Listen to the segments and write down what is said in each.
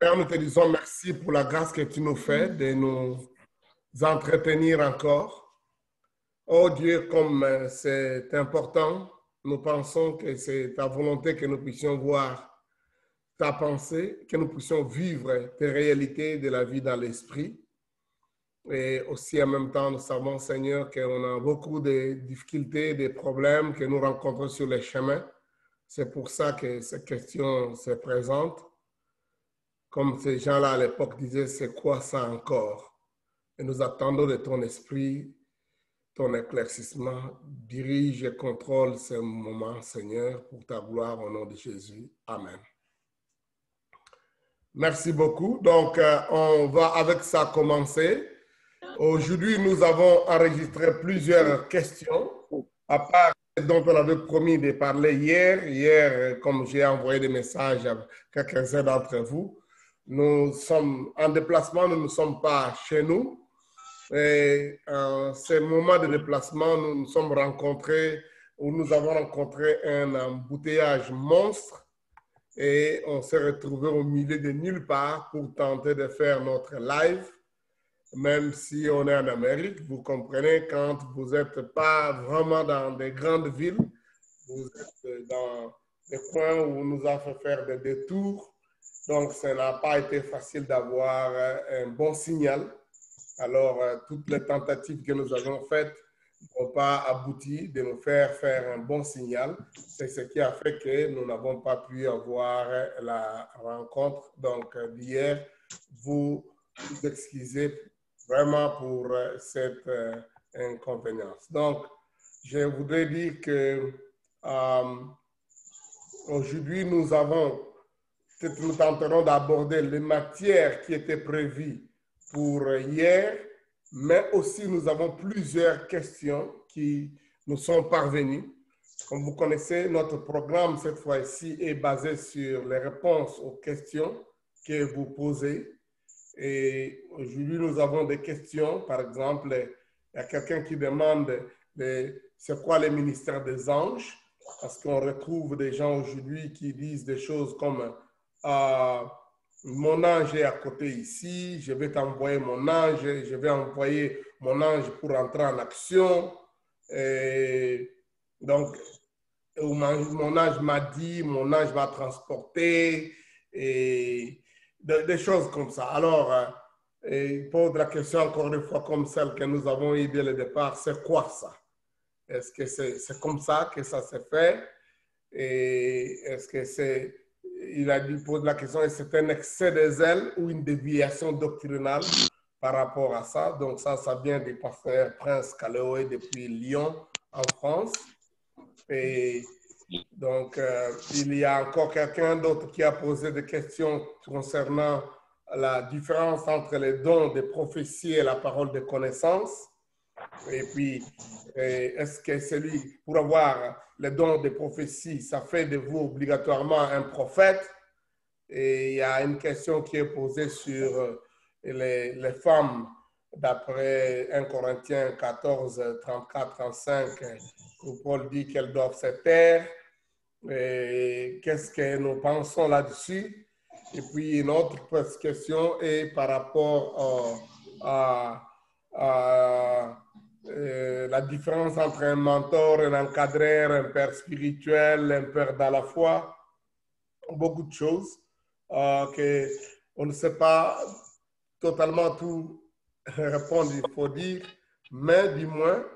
Père, nous te disons merci pour la grâce que tu nous fais de nous entretenir encore. Oh Dieu, comme c'est important, nous pensons que c'est ta volonté que nous puissions voir ta pensée, que nous puissions vivre tes réalités de la vie dans l'esprit. Et aussi en même temps, nous savons, Seigneur, qu'on a beaucoup de difficultés, de problèmes que nous rencontrons sur les chemins. C'est pour ça que ces questions se présentent. Comme ces gens-là à l'époque disaient, c'est quoi ça encore? Et nous attendons de ton esprit, ton éclaircissement. Dirige et contrôle ce moment, Seigneur, pour ta gloire au nom de Jésus. Amen. Merci beaucoup. Donc, on va avec ça commencer. Aujourd'hui, nous avons enregistré plusieurs questions, à part dont on avait promis de parler hier. Hier, comme j'ai envoyé des messages à quelques-uns d'entre vous, nous sommes en déplacement, nous ne sommes pas chez nous. Et en ces moments de déplacement, nous nous sommes rencontrés, ou nous avons rencontré un embouteillage monstre et on s'est retrouvés au milieu de nulle part pour tenter de faire notre live. Même si on est en Amérique, vous comprenez, quand vous n'êtes pas vraiment dans des grandes villes, vous êtes dans des coins où on nous a fait faire des détours. Donc, ça n'a pas été facile d'avoir un bon signal. Alors, toutes les tentatives que nous avons faites n'ont pas abouti de nous faire un bon signal. C'est ce qui a fait que nous n'avons pas pu avoir la rencontre. Donc, d'hier, vous excusez vraiment pour cette inconvénience. Donc, je voudrais dire que aujourd'hui, nous tenterons d'aborder les matières qui étaient prévues pour hier, mais aussi nous avons plusieurs questions qui nous sont parvenues. Comme vous connaissez, notre programme cette fois-ci est basé sur les réponses aux questions que vous posez. Et aujourd'hui, nous avons des questions. Par exemple, il y a quelqu'un qui demande c'est quoi le ministère des anges? Parce qu'on retrouve des gens aujourd'hui qui disent des choses comme mon ange est à côté ici, je vais t'envoyer mon ange, je vais envoyer mon ange pour entrer en action. Et donc, mon ange m'a dit, mon ange m'a transporté, et des choses comme ça. Alors, il pose la question encore une fois comme celle que nous avons eue dès le départ, c'est quoi ça? Est-ce que c'est comme ça que ça s'est fait? Et est-ce que c'est... Il pose la question, est-ce que c'est un excès de zèle ou une déviation doctrinale par rapport à ça? Donc ça vient du pasteur Prince Kaleoé depuis Lyon, en France. Et donc, il y a encore quelqu'un d'autre qui a posé des questions concernant la différence entre les dons de prophétie et la parole de connaissance. Et puis, est-ce que celui, pour avoir les dons de prophétie, ça fait de vous obligatoirement un prophète? Et il y a une question qui est posée sur les femmes, d'après 1 Corinthiens 14, 34, 35, où Paul dit qu'elles doivent se taire. Qu'est-ce que nous pensons là-dessus? Et puis, une autre question est par rapport à la différence entre un mentor, un encadreur, un père spirituel, un père dans la foi, beaucoup de choses qu'on ne sait pas totalement tout répondre, il faut dire, mais du moins,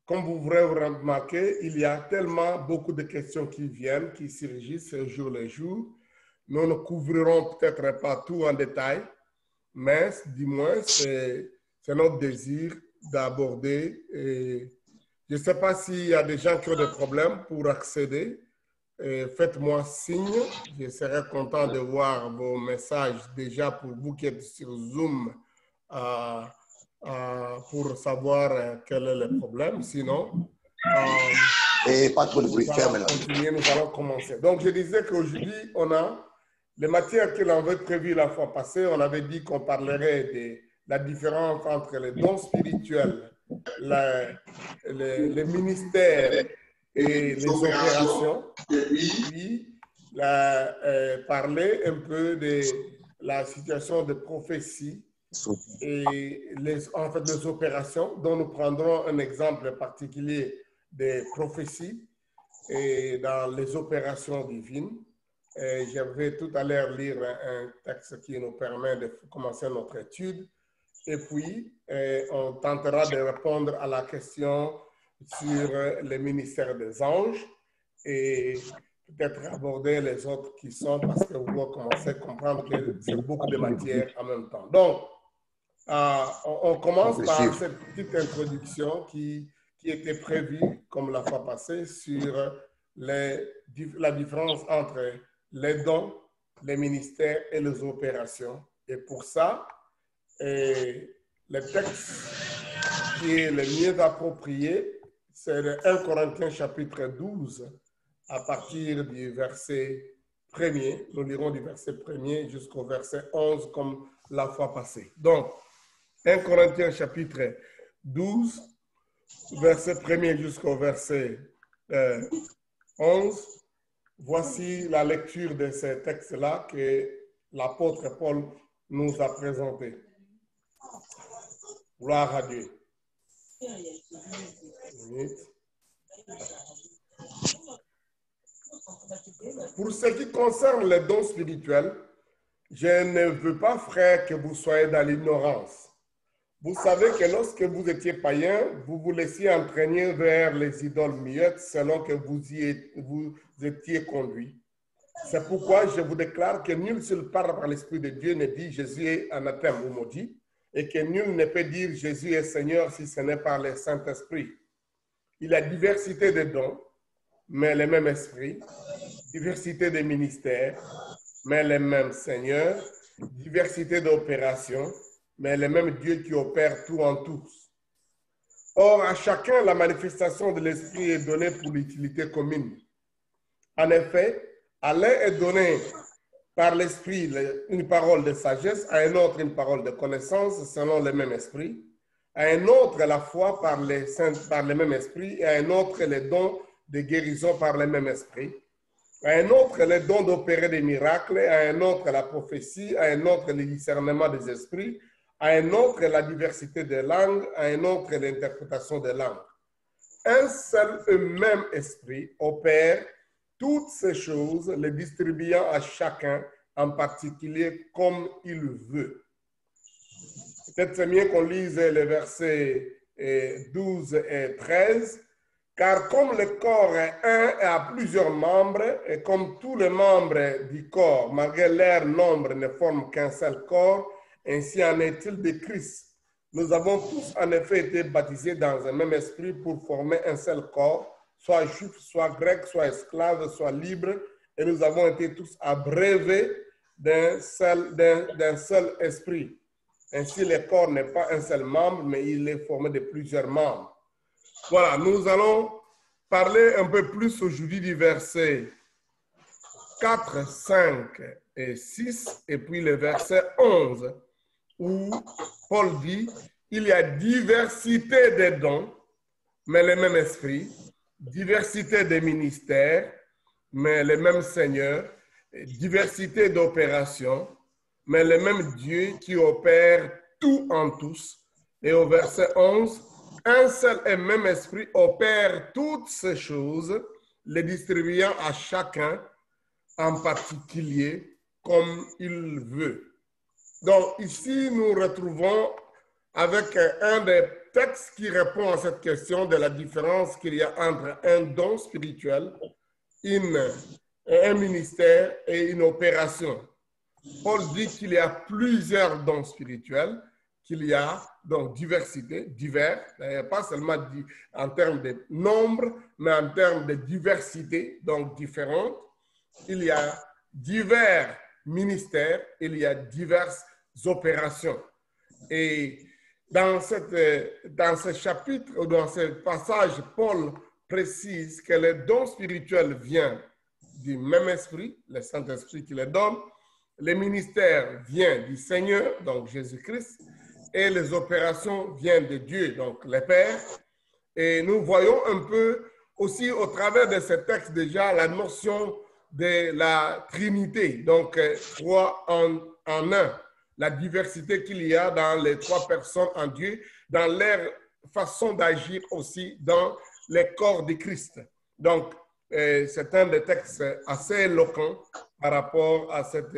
comme vous pourrez vous remarquer, il y a tellement beaucoup de questions qui viennent, qui surgissent jour le jour. Nous ne couvrirons peut-être pas tout en détail, mais du moins, c'est notre désir d'aborder. Je ne sais pas s'il y a des gens qui ont des problèmes pour accéder. Faites-moi signe. Je serai content de voir vos messages déjà pour vous qui êtes sur Zoom pour savoir quel est le problème. Sinon, pas trop de bruit. Nous allons commencer. Donc, je disais qu'aujourd'hui, on a les matières que l'on avait prévues la fois passée. On avait dit qu'on parlerait de la différence entre les dons spirituels, les ministères et les opérations. Puis, parler un peu de la situation de prophétie et les opérations, dont nous prendrons un exemple particulier des prophéties et dans les opérations divines. Je vais tout à l'heure lire un texte qui nous permet de commencer notre étude. Et puis, on tentera de répondre à la question sur le ministère des anges et peut-être aborder les autres qui sont, parce que vous allez commencer à comprendre que c'est beaucoup de matière en même temps. Donc, on commence par cette petite introduction qui était prévue, comme la fois passée, sur la différence entre les dons, les ministères et les opérations. Et pour ça, le texte qui est le mieux approprié, c'est le 1 Corinthiens chapitre 12, à partir du verset 1er. Nous lirons du verset 1er jusqu'au verset 11, comme la fois passée. Donc, 1 Corinthiens chapitre 12, verset 1er jusqu'au verset 11. Voici la lecture de ces textes-là que l'apôtre Paul nous a présentés. Gloire à Dieu. Pour ce qui concerne les dons spirituels, je ne veux pas, frères, que vous soyez dans l'ignorance. Vous savez que lorsque vous étiez païens, vous vous laissiez entraîner vers les idoles muettes selon que vous étiez conduits. C'est pourquoi je vous déclare que nul seul parle par l'Esprit de Dieu ne dit Jésus est anathème ou maudit, et que nul ne peut dire Jésus est Seigneur si ce n'est par le Saint-Esprit. Il y a diversité de dons, mais le même Esprit, diversité de ministères, mais le même Seigneur, diversité d'opérations, mais le même Dieu qui opère tout en tous. Or, à chacun, la manifestation de l'Esprit est donnée pour l'utilité commune. En effet, à l'un est donné par l'Esprit une parole de sagesse, à un autre une parole de connaissance selon le même Esprit, à un autre la foi par le même Esprit, et à un autre les dons de guérison par le même Esprit, à un autre les dons d'opérer des miracles, à un autre la prophétie, à un autre le discernement des esprits, à un autre la diversité des langues, à un autre l'interprétation des langues. Un seul et même esprit opère toutes ces choses, les distribuant à chacun en particulier comme il veut. Peut-être c'est mieux qu'on lise les versets 12 et 13. Car comme le corps est un et a plusieurs membres, et comme tous les membres du corps, malgré leur nombre, ne forment qu'un seul corps, ainsi en est-il de Christ. Nous avons tous en effet été baptisés dans un même esprit pour former un seul corps, soit juif, soit grec, soit esclave, soit libre, et nous avons été tous abreuvés d'un seul esprit. Ainsi, le corps n'est pas un seul membre, mais il est formé de plusieurs membres. Voilà, nous allons parler un peu plus aujourd'hui du verset 4, 5 et 6, et puis le verset 11, où Paul dit, il y a diversité des dons, mais le même esprit, diversité des ministères, mais le même Seigneur, diversité d'opérations, mais le même Dieu qui opère tout en tous. Et au verset 11, un seul et même esprit opère toutes ces choses, les distribuant à chacun en particulier comme il veut. Donc ici, nous retrouvons avec un des textes qui répond à cette question de la différence qu'il y a entre un don spirituel, un ministère et une opération. Paul dit qu'il y a plusieurs dons spirituels, qu'il y a donc diversité, divers, pas seulement en termes de nombre, mais en termes de diversité, donc différentes. Il y a divers ministères, il y a diverses opérations. Et dans ce chapitre, ou dans ce passage, Paul précise que le don spirituel vient du même esprit, le Saint-Esprit qui le donne. Le ministère vient du Seigneur, donc Jésus-Christ, et les opérations viennent de Dieu, donc le Père. Et nous voyons un peu aussi au travers de ce texte déjà la notion de la Trinité, donc trois en un, la diversité qu'il y a dans les trois personnes en Dieu, dans leur façon d'agir aussi dans les corps de Christ. Donc, c'est un des textes assez éloquents par rapport à cette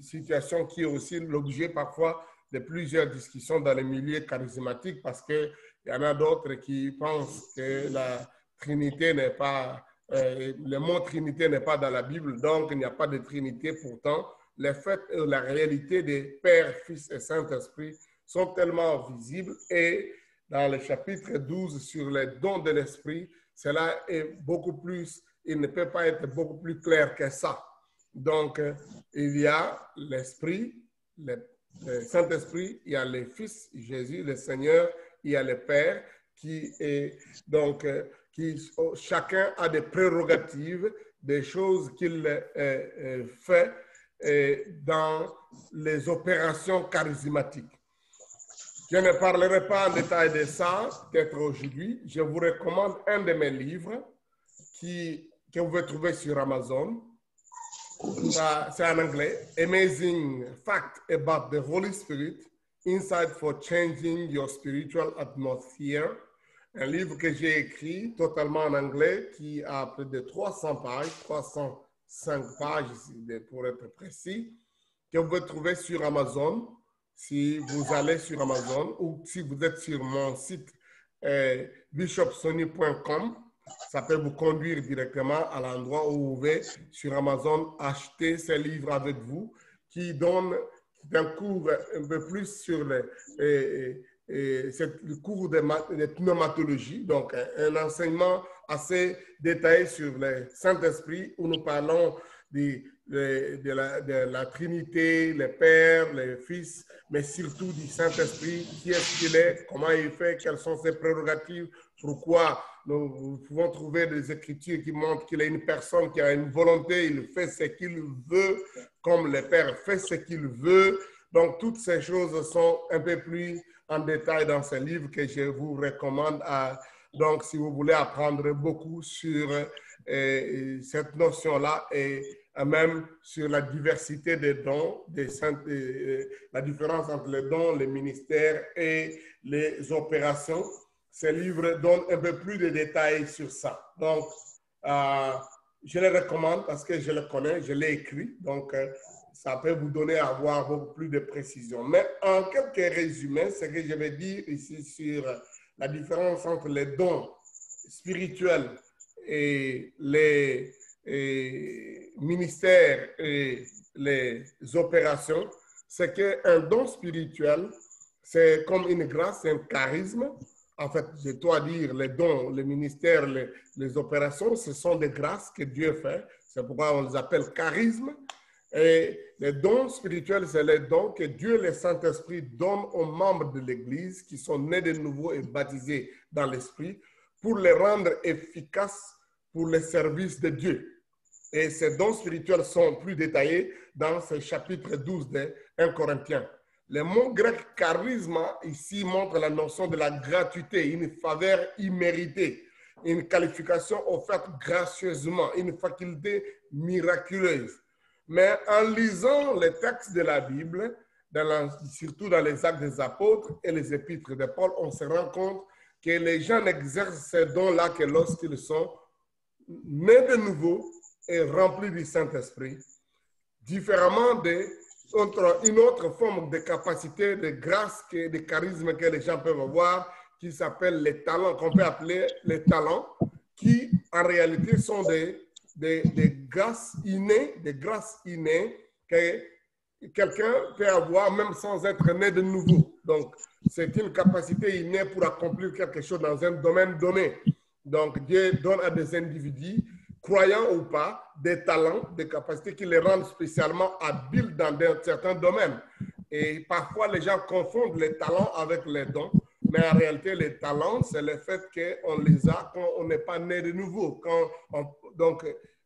situation qui est aussi l'objet parfois de plusieurs discussions dans les milieux charismatiques parce qu'il y en a d'autres qui pensent que la Trinité n'est pas, le mot Trinité n'est pas dans la Bible, donc il n'y a pas de Trinité. Pourtant, les faits et la réalité des Père, Fils et Saint-Esprit sont tellement visibles et dans le chapitre 12 sur les dons de l'Esprit, cela est beaucoup plus, il ne peut pas être beaucoup plus clair que ça. Donc, il y a l'Esprit, le Saint-Esprit, il y a le Fils, Jésus, le Seigneur, il y a le Père, qui est donc, chacun a des prérogatives, des choses qu'il fait dans les opérations charismatiques. Je ne parlerai pas en détail de ça, peut-être aujourd'hui. Je vous recommande un de mes livres que vous pouvez trouver sur Amazon. C'est en anglais. Amazing Fact About the Holy Spirit, Insight for Changing Your Spiritual Atmosphere. Un livre que j'ai écrit totalement en anglais qui a plus de 300 pages, 305 pages pour être précis, que vous pouvez trouver sur Amazon. Si vous allez sur Amazon ou si vous êtes sur mon site bishopsony.com, ça peut vous conduire directement à l'endroit où vous pouvez sur Amazon acheter ces livres avec vous qui donnent un cours un peu plus sur le cours de pneumatologie, donc un enseignement assez détaillé sur le Saint-Esprit où nous parlons de la Trinité, le Père, le Fils, mais surtout du Saint-Esprit, qui est-ce qu'il est, comment il fait, quelles sont ses prérogatives, pourquoi nous pouvons trouver des écritures qui montrent qu'il est une personne qui a une volonté, il fait ce qu'il veut, comme le Père fait ce qu'il veut. Donc, toutes ces choses sont un peu plus en détail dans ce livre que je vous recommande. Donc, si vous voulez apprendre beaucoup sur cette notion-là et même sur la diversité des dons, la différence entre les dons, les ministères et les opérations. Ce livre donne un peu plus de détails sur ça. Donc, je le recommande parce que je le connais, je l'ai écrit. Donc, ça peut vous donner à avoir beaucoup plus de précision. Mais en quelques résumés, ce que je vais dire ici sur la différence entre les dons spirituels et les ministères et les opérations, c'est qu'un don spirituel, c'est comme une grâce, c'est un charisme. En fait, je dois dire, les dons, les ministères, les opérations, ce sont des grâces que Dieu fait. C'est pourquoi on les appelle charisme. Et les dons spirituels, c'est les dons que Dieu, le Saint-Esprit, donne aux membres de l'Église qui sont nés de nouveau et baptisés dans l'Esprit pour les rendre efficaces pour le service de Dieu. Et ces dons spirituels sont plus détaillés dans ce chapitre 12 de 1 Corinthiens. Le mot grec charisma ici montre la notion de la gratuité, une faveur imméritée, une qualification offerte gracieusement, une faculté miraculeuse. Mais en lisant les textes de la Bible, surtout dans les Actes des Apôtres et les Épîtres de Paul, on se rend compte que les gens n'exercent ces dons-là que lorsqu'ils sont nés de nouveau et remplis du Saint-Esprit, différemment d'une autre forme de capacité, de grâce, de charisme que les gens peuvent avoir, qui s'appelle les talents, qu'on peut appeler les talents, qui en réalité sont des grâces innées, que quelqu'un peut avoir même sans être né de nouveau. Donc, c'est une capacité innée pour accomplir quelque chose dans un domaine donné. Donc, Dieu donne à des individus, croyants ou pas, des talents, des capacités qui les rendent spécialement habiles dans certains domaines. Et parfois, les gens confondent les talents avec les dons. Mais en réalité, les talents, c'est le fait qu'on les a quand on n'est pas né de nouveau. Donc,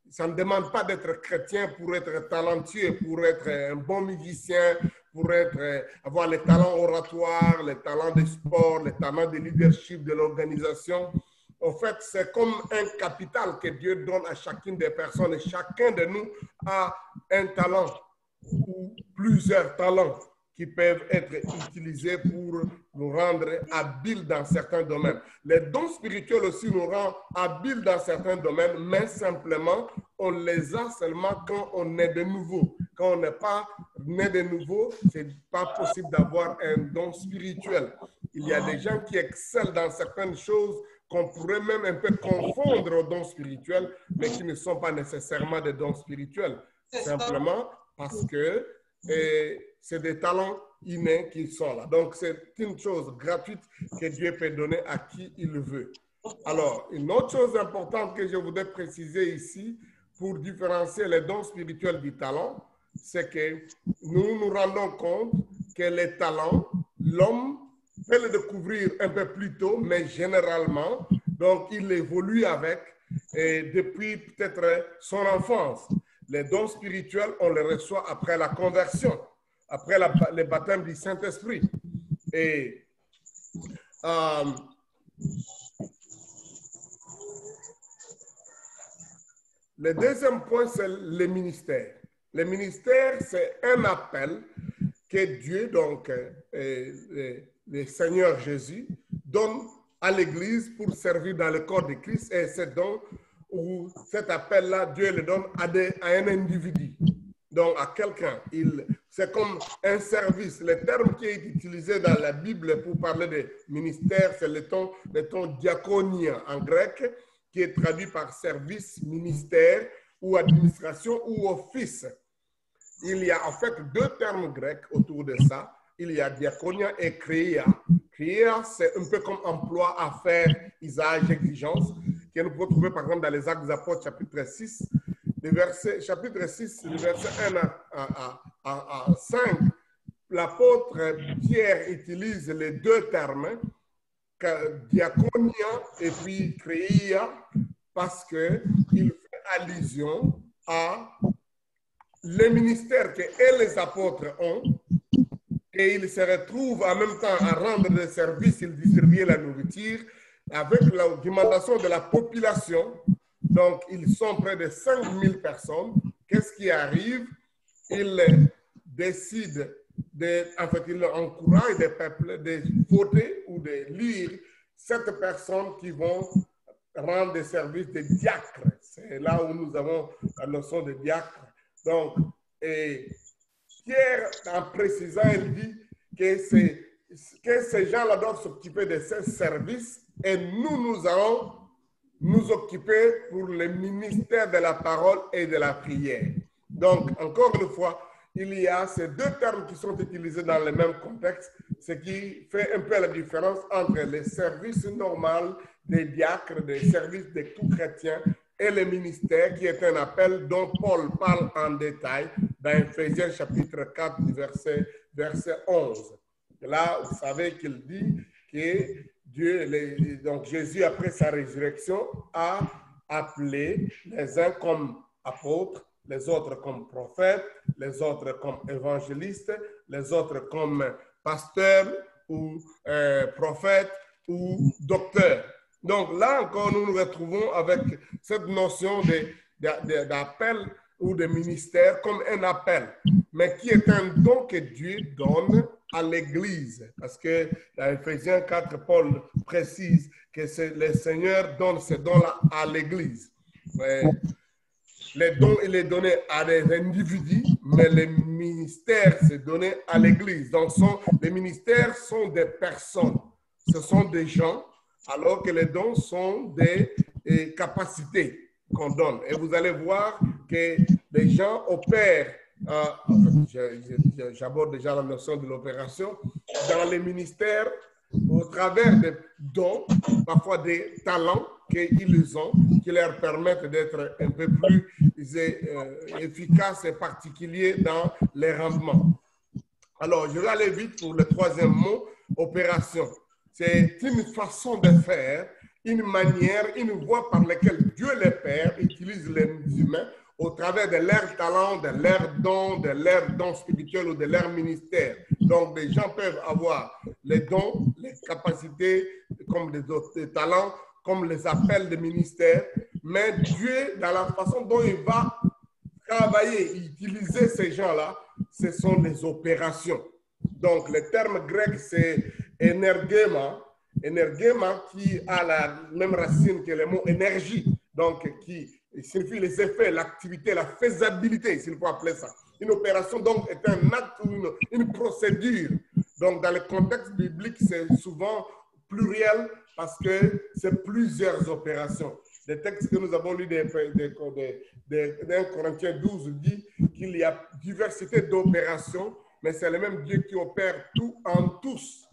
ça ne demande pas d'être chrétien pour être talentueux, pour être un bon musicien, pour avoir les talents oratoires, les talents de sport, les talents de leadership de l'organisation. En fait, c'est comme un capital que Dieu donne à chacune des personnes et chacun de nous a un talent ou plusieurs talents qui peuvent être utilisés pour nous rendre habiles dans certains domaines. Les dons spirituels aussi nous rendent habiles dans certains domaines, mais simplement, on les a seulement quand on est de nouveau. Quand on n'est pas né de nouveau, ce n'est pas possible d'avoir un don spirituel. Il y a des gens qui excellent dans certaines choses qu'on pourrait même un peu confondre aux dons spirituels, mais qui ne sont pas nécessairement des dons spirituels. Simplement parce que c'est des talents innés qui sont là. Donc, c'est une chose gratuite que Dieu peut donner à qui il veut. Alors, une autre chose importante que je voudrais préciser ici, pour différencier les dons spirituels du talent, c'est que nous nous rendons compte que les talents, l'homme peut le découvrir un peu plus tôt, mais généralement, donc il évolue avec depuis peut-être son enfance. Les dons spirituels, on les reçoit après la conversion, après le baptême du Saint-Esprit. Et le deuxième point, c'est le ministère. Le ministère, c'est un appel que Dieu, donc le Seigneur Jésus, donne à l'Église pour servir dans le corps de Christ. Et c'est donc où cet appel-là, Dieu le donne à un individu, donc à quelqu'un. C'est comme un service. Le terme qui est utilisé dans la Bible pour parler de ministère, c'est le ton diaconia en grec, qui est traduit par service, ministère ou administration ou office. Il y a en fait deux termes grecs autour de ça. Il y a diaconia et créa. Créa, c'est un peu comme emploi, affaires, usage, exigence, que nous pouvons trouver par exemple dans les Actes des Apôtres, chapitre 6, chapitre 6, le verset 1 à 5. L'apôtre Pierre utilise les deux termes, diaconia et puis créa, parce qu'il fait allusion à le ministère que les apôtres ont, et ils se retrouvent en même temps à rendre des services, ils distribuent la nourriture avec l'augmentation de la population. Donc, ils sont près de 5000 personnes. Qu'est-ce qui arrive? Ils décident, ils encouragent des peuples de voter ou de lire cette personne qui vont rendre des services de diacres. C'est là où nous avons la notion de diacre. Donc, Pierre, en précisant, il dit que ces gens-là doivent s'occuper de ces services et nous allons nous occuper pour le ministère de la parole et de la prière. Donc, encore une fois, il y a ces deux termes qui sont utilisés dans le même contexte, ce qui fait un peu la différence entre les services normaux des diacres, des services de tout chrétien, et le ministère qui est un appel dont Paul parle en détail dans Éphésiens chapitre 4, verset 11. Là, vous savez qu'il dit que donc Jésus, après sa résurrection, a appelé les uns comme apôtres, les autres comme prophètes, les autres comme évangélistes, les autres comme pasteurs ou prophètes ou docteurs. Donc là encore, nous nous retrouvons avec cette notion d'appel ou de ministère comme un appel, mais qui est un don que Dieu donne à l'Église. Parce que dans Éphésiens 4, Paul précise que le Seigneur donne ces dons-là à l'Église. Les dons, il est donné à des individus, mais le ministère, c'est donné à l'Église. Donc, les ministères sont des personnes. Ce sont des gens, alors que les dons sont des capacités qu'on donne. Et vous allez voir que les gens opèrent, j'aborde déjà la notion de l'opération, dans les ministères au travers des dons, parfois des talents qu'ils ont, qui leur permettent d'être un peu plus efficaces et particuliers dans les rendements. Alors, je vais aller vite pour le troisième mot, opération. C'est une façon de faire, une manière, une voie par laquelle Dieu le Père utilise les humains au travers de leurs talents, de leurs dons spirituels ou de leur ministère. Donc, les gens peuvent avoir les dons, les capacités comme des talents comme les appels de ministère, mais Dieu, dans la façon dont il va travailler, utiliser ces gens-là, ce sont les opérations. Donc, le terme grec, c'est énergéma. Énergéma qui a la même racine que le mot énergie. Donc, qui signifie les effets, l'activité, la faisabilité, s'il faut appeler ça. Une opération, donc, est un acte ou une procédure. Donc, dans le contexte biblique, c'est souvent pluriel parce que c'est plusieurs opérations. Les textes que nous avons lus d'un Corinthiens 12 dit qu'il y a diversité d'opérations, mais c'est le même Dieu qui opère tout en tous.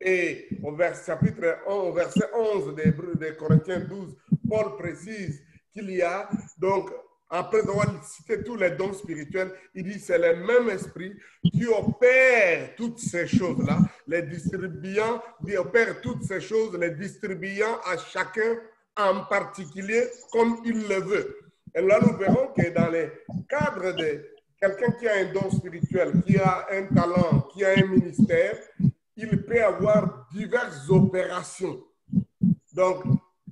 Et au chapitre 1, au verset 11 de Corinthiens 12, Paul précise qu'il y a, donc, après avoir cité tous les dons spirituels, il dit c'est le même esprit qui opère toutes ces choses-là, les distribuant, qui opère toutes ces choses, les distribuant à chacun en particulier comme il le veut. Et là, nous verrons que dans le cadre de quelqu'un qui a un don spirituel, qui a un talent, qui a un ministère, il peut avoir diverses opérations. Donc,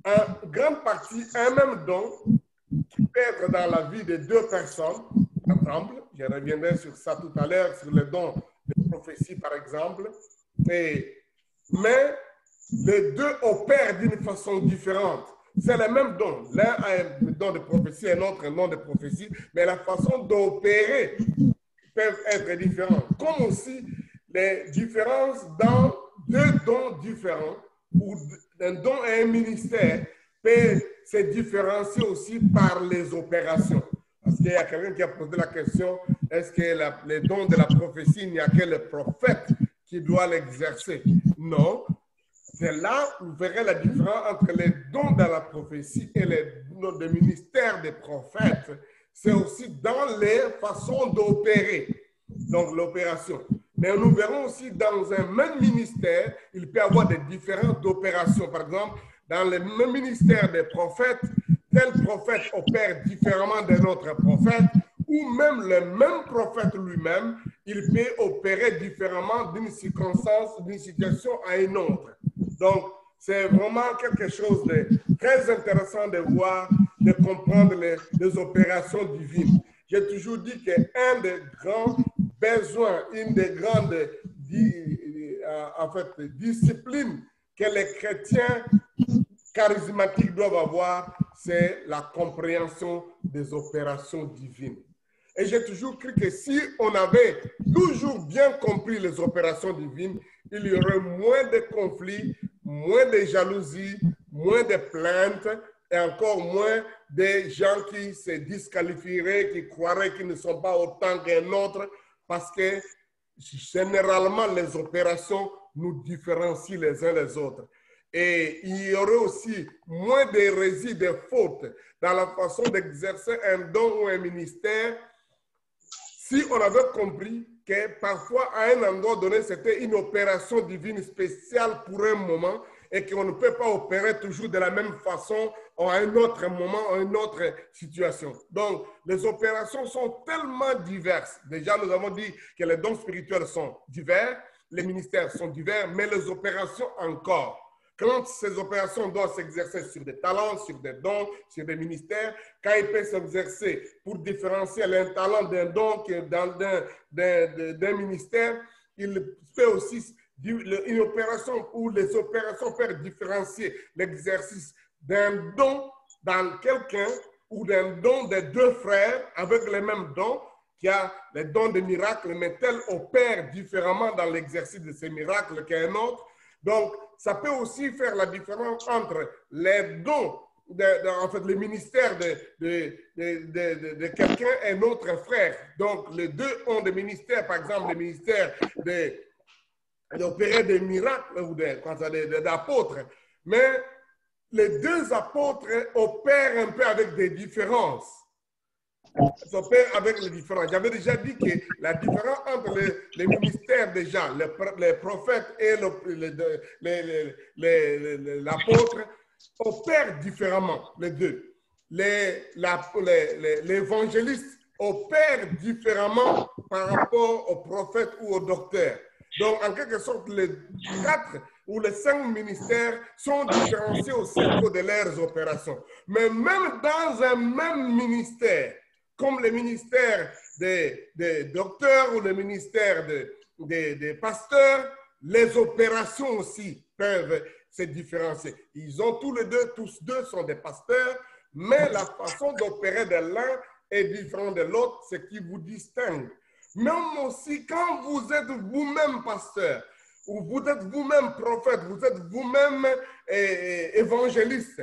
en grande partie, un même don qui peut être dans la vie de deux personnes, ensemble. Je reviendrai sur ça tout à l'heure, sur le don de prophétie, par exemple. Mais les deux opèrent d'une façon différente. C'est le même don. L'un a un don de prophétie, un autre un don de prophétie, mais la façon d'opérer peut être différente. Comme aussi les différences dans deux dons différents, ou un don et un ministère peut se différencier aussi par les opérations. Parce qu'il y a quelqu'un qui a posé la question, est-ce que les dons de la prophétie, il n'y a que le prophète qui doit l'exercer? Non. C'est là où vous verrez la différence entre les dons de la prophétie et les dons de ministère des prophètes. C'est aussi dans les façons d'opérer, donc l'opération. Mais nous verrons aussi dans un même ministère, il peut y avoir des différentes opérations. Par exemple, dans le même ministère des prophètes, tel prophète opère différemment d'un autre prophète, ou même le même prophète lui-même, il peut opérer différemment d'une circonstance, d'une situation à une autre. Donc, c'est vraiment quelque chose de très intéressant de voir, de comprendre les opérations divines. J'ai toujours dit qu'un des grands besoins, une des grandes disciplines que les chrétiens charismatiques doivent avoir, c'est la compréhension des opérations divines. Et j'ai toujours cru que si on avait toujours bien compris les opérations divines, il y aurait moins de conflits, moins de jalousie, moins de plaintes et encore moins de gens qui se disqualifieraient, qui croiraient qu'ils ne sont pas autant qu'un autre, parce que généralement les opérations nous différencient les uns les autres. Et il y aurait aussi moins d'hérésie, de fautes dans la façon d'exercer un don ou un ministère si on avait compris que parfois à un endroit donné, c'était une opération divine spéciale pour un moment et qu'on ne peut pas opérer toujours de la même façon à un autre moment, à une autre situation. Donc, les opérations sont tellement diverses. Déjà, nous avons dit que les dons spirituels sont divers, les ministères sont divers, mais les opérations encore. Quand ces opérations doivent s'exercer sur des talents, sur des dons, sur des ministères, quand ils peuvent s'exercer pour différencier un talent d'un don d'un ministère, il peut aussi une opération où les opérations peuvent différencier l'exercice d'un don dans quelqu'un ou d'un don des deux frères avec les mêmes dons, qui a les dons de miracles, mais tel opère différemment dans l'exercice de ces miracles qu'un autre. Donc, ça peut aussi faire la différence entre les dons, en fait, le ministère de quelqu'un et notre frère. Donc, les deux ont des ministères, par exemple, le ministère d'opérer des miracles ou d'apôtres. Mais les deux apôtres opèrent un peu avec des différences. S'opère avec les différences. J'avais déjà dit que la différence entre les ministères déjà, les prophètes et l'apôtre opèrent différemment, les deux. L'évangéliste opère différemment par rapport aux prophètes ou aux docteurs. Donc, en quelque sorte, les quatre ou les 5 ministères sont différenciés aussi à cause de leurs opérations. Mais même dans un même ministère, comme le ministère des docteurs ou le ministère des pasteurs, les opérations aussi peuvent se différencier. Ils ont tous deux sont des pasteurs, mais la façon d'opérer de l'un est différente de l'autre, ce qui vous distingue. Même aussi, quand vous êtes vous-même pasteur, ou vous êtes vous-même prophète, vous êtes vous-même évangéliste,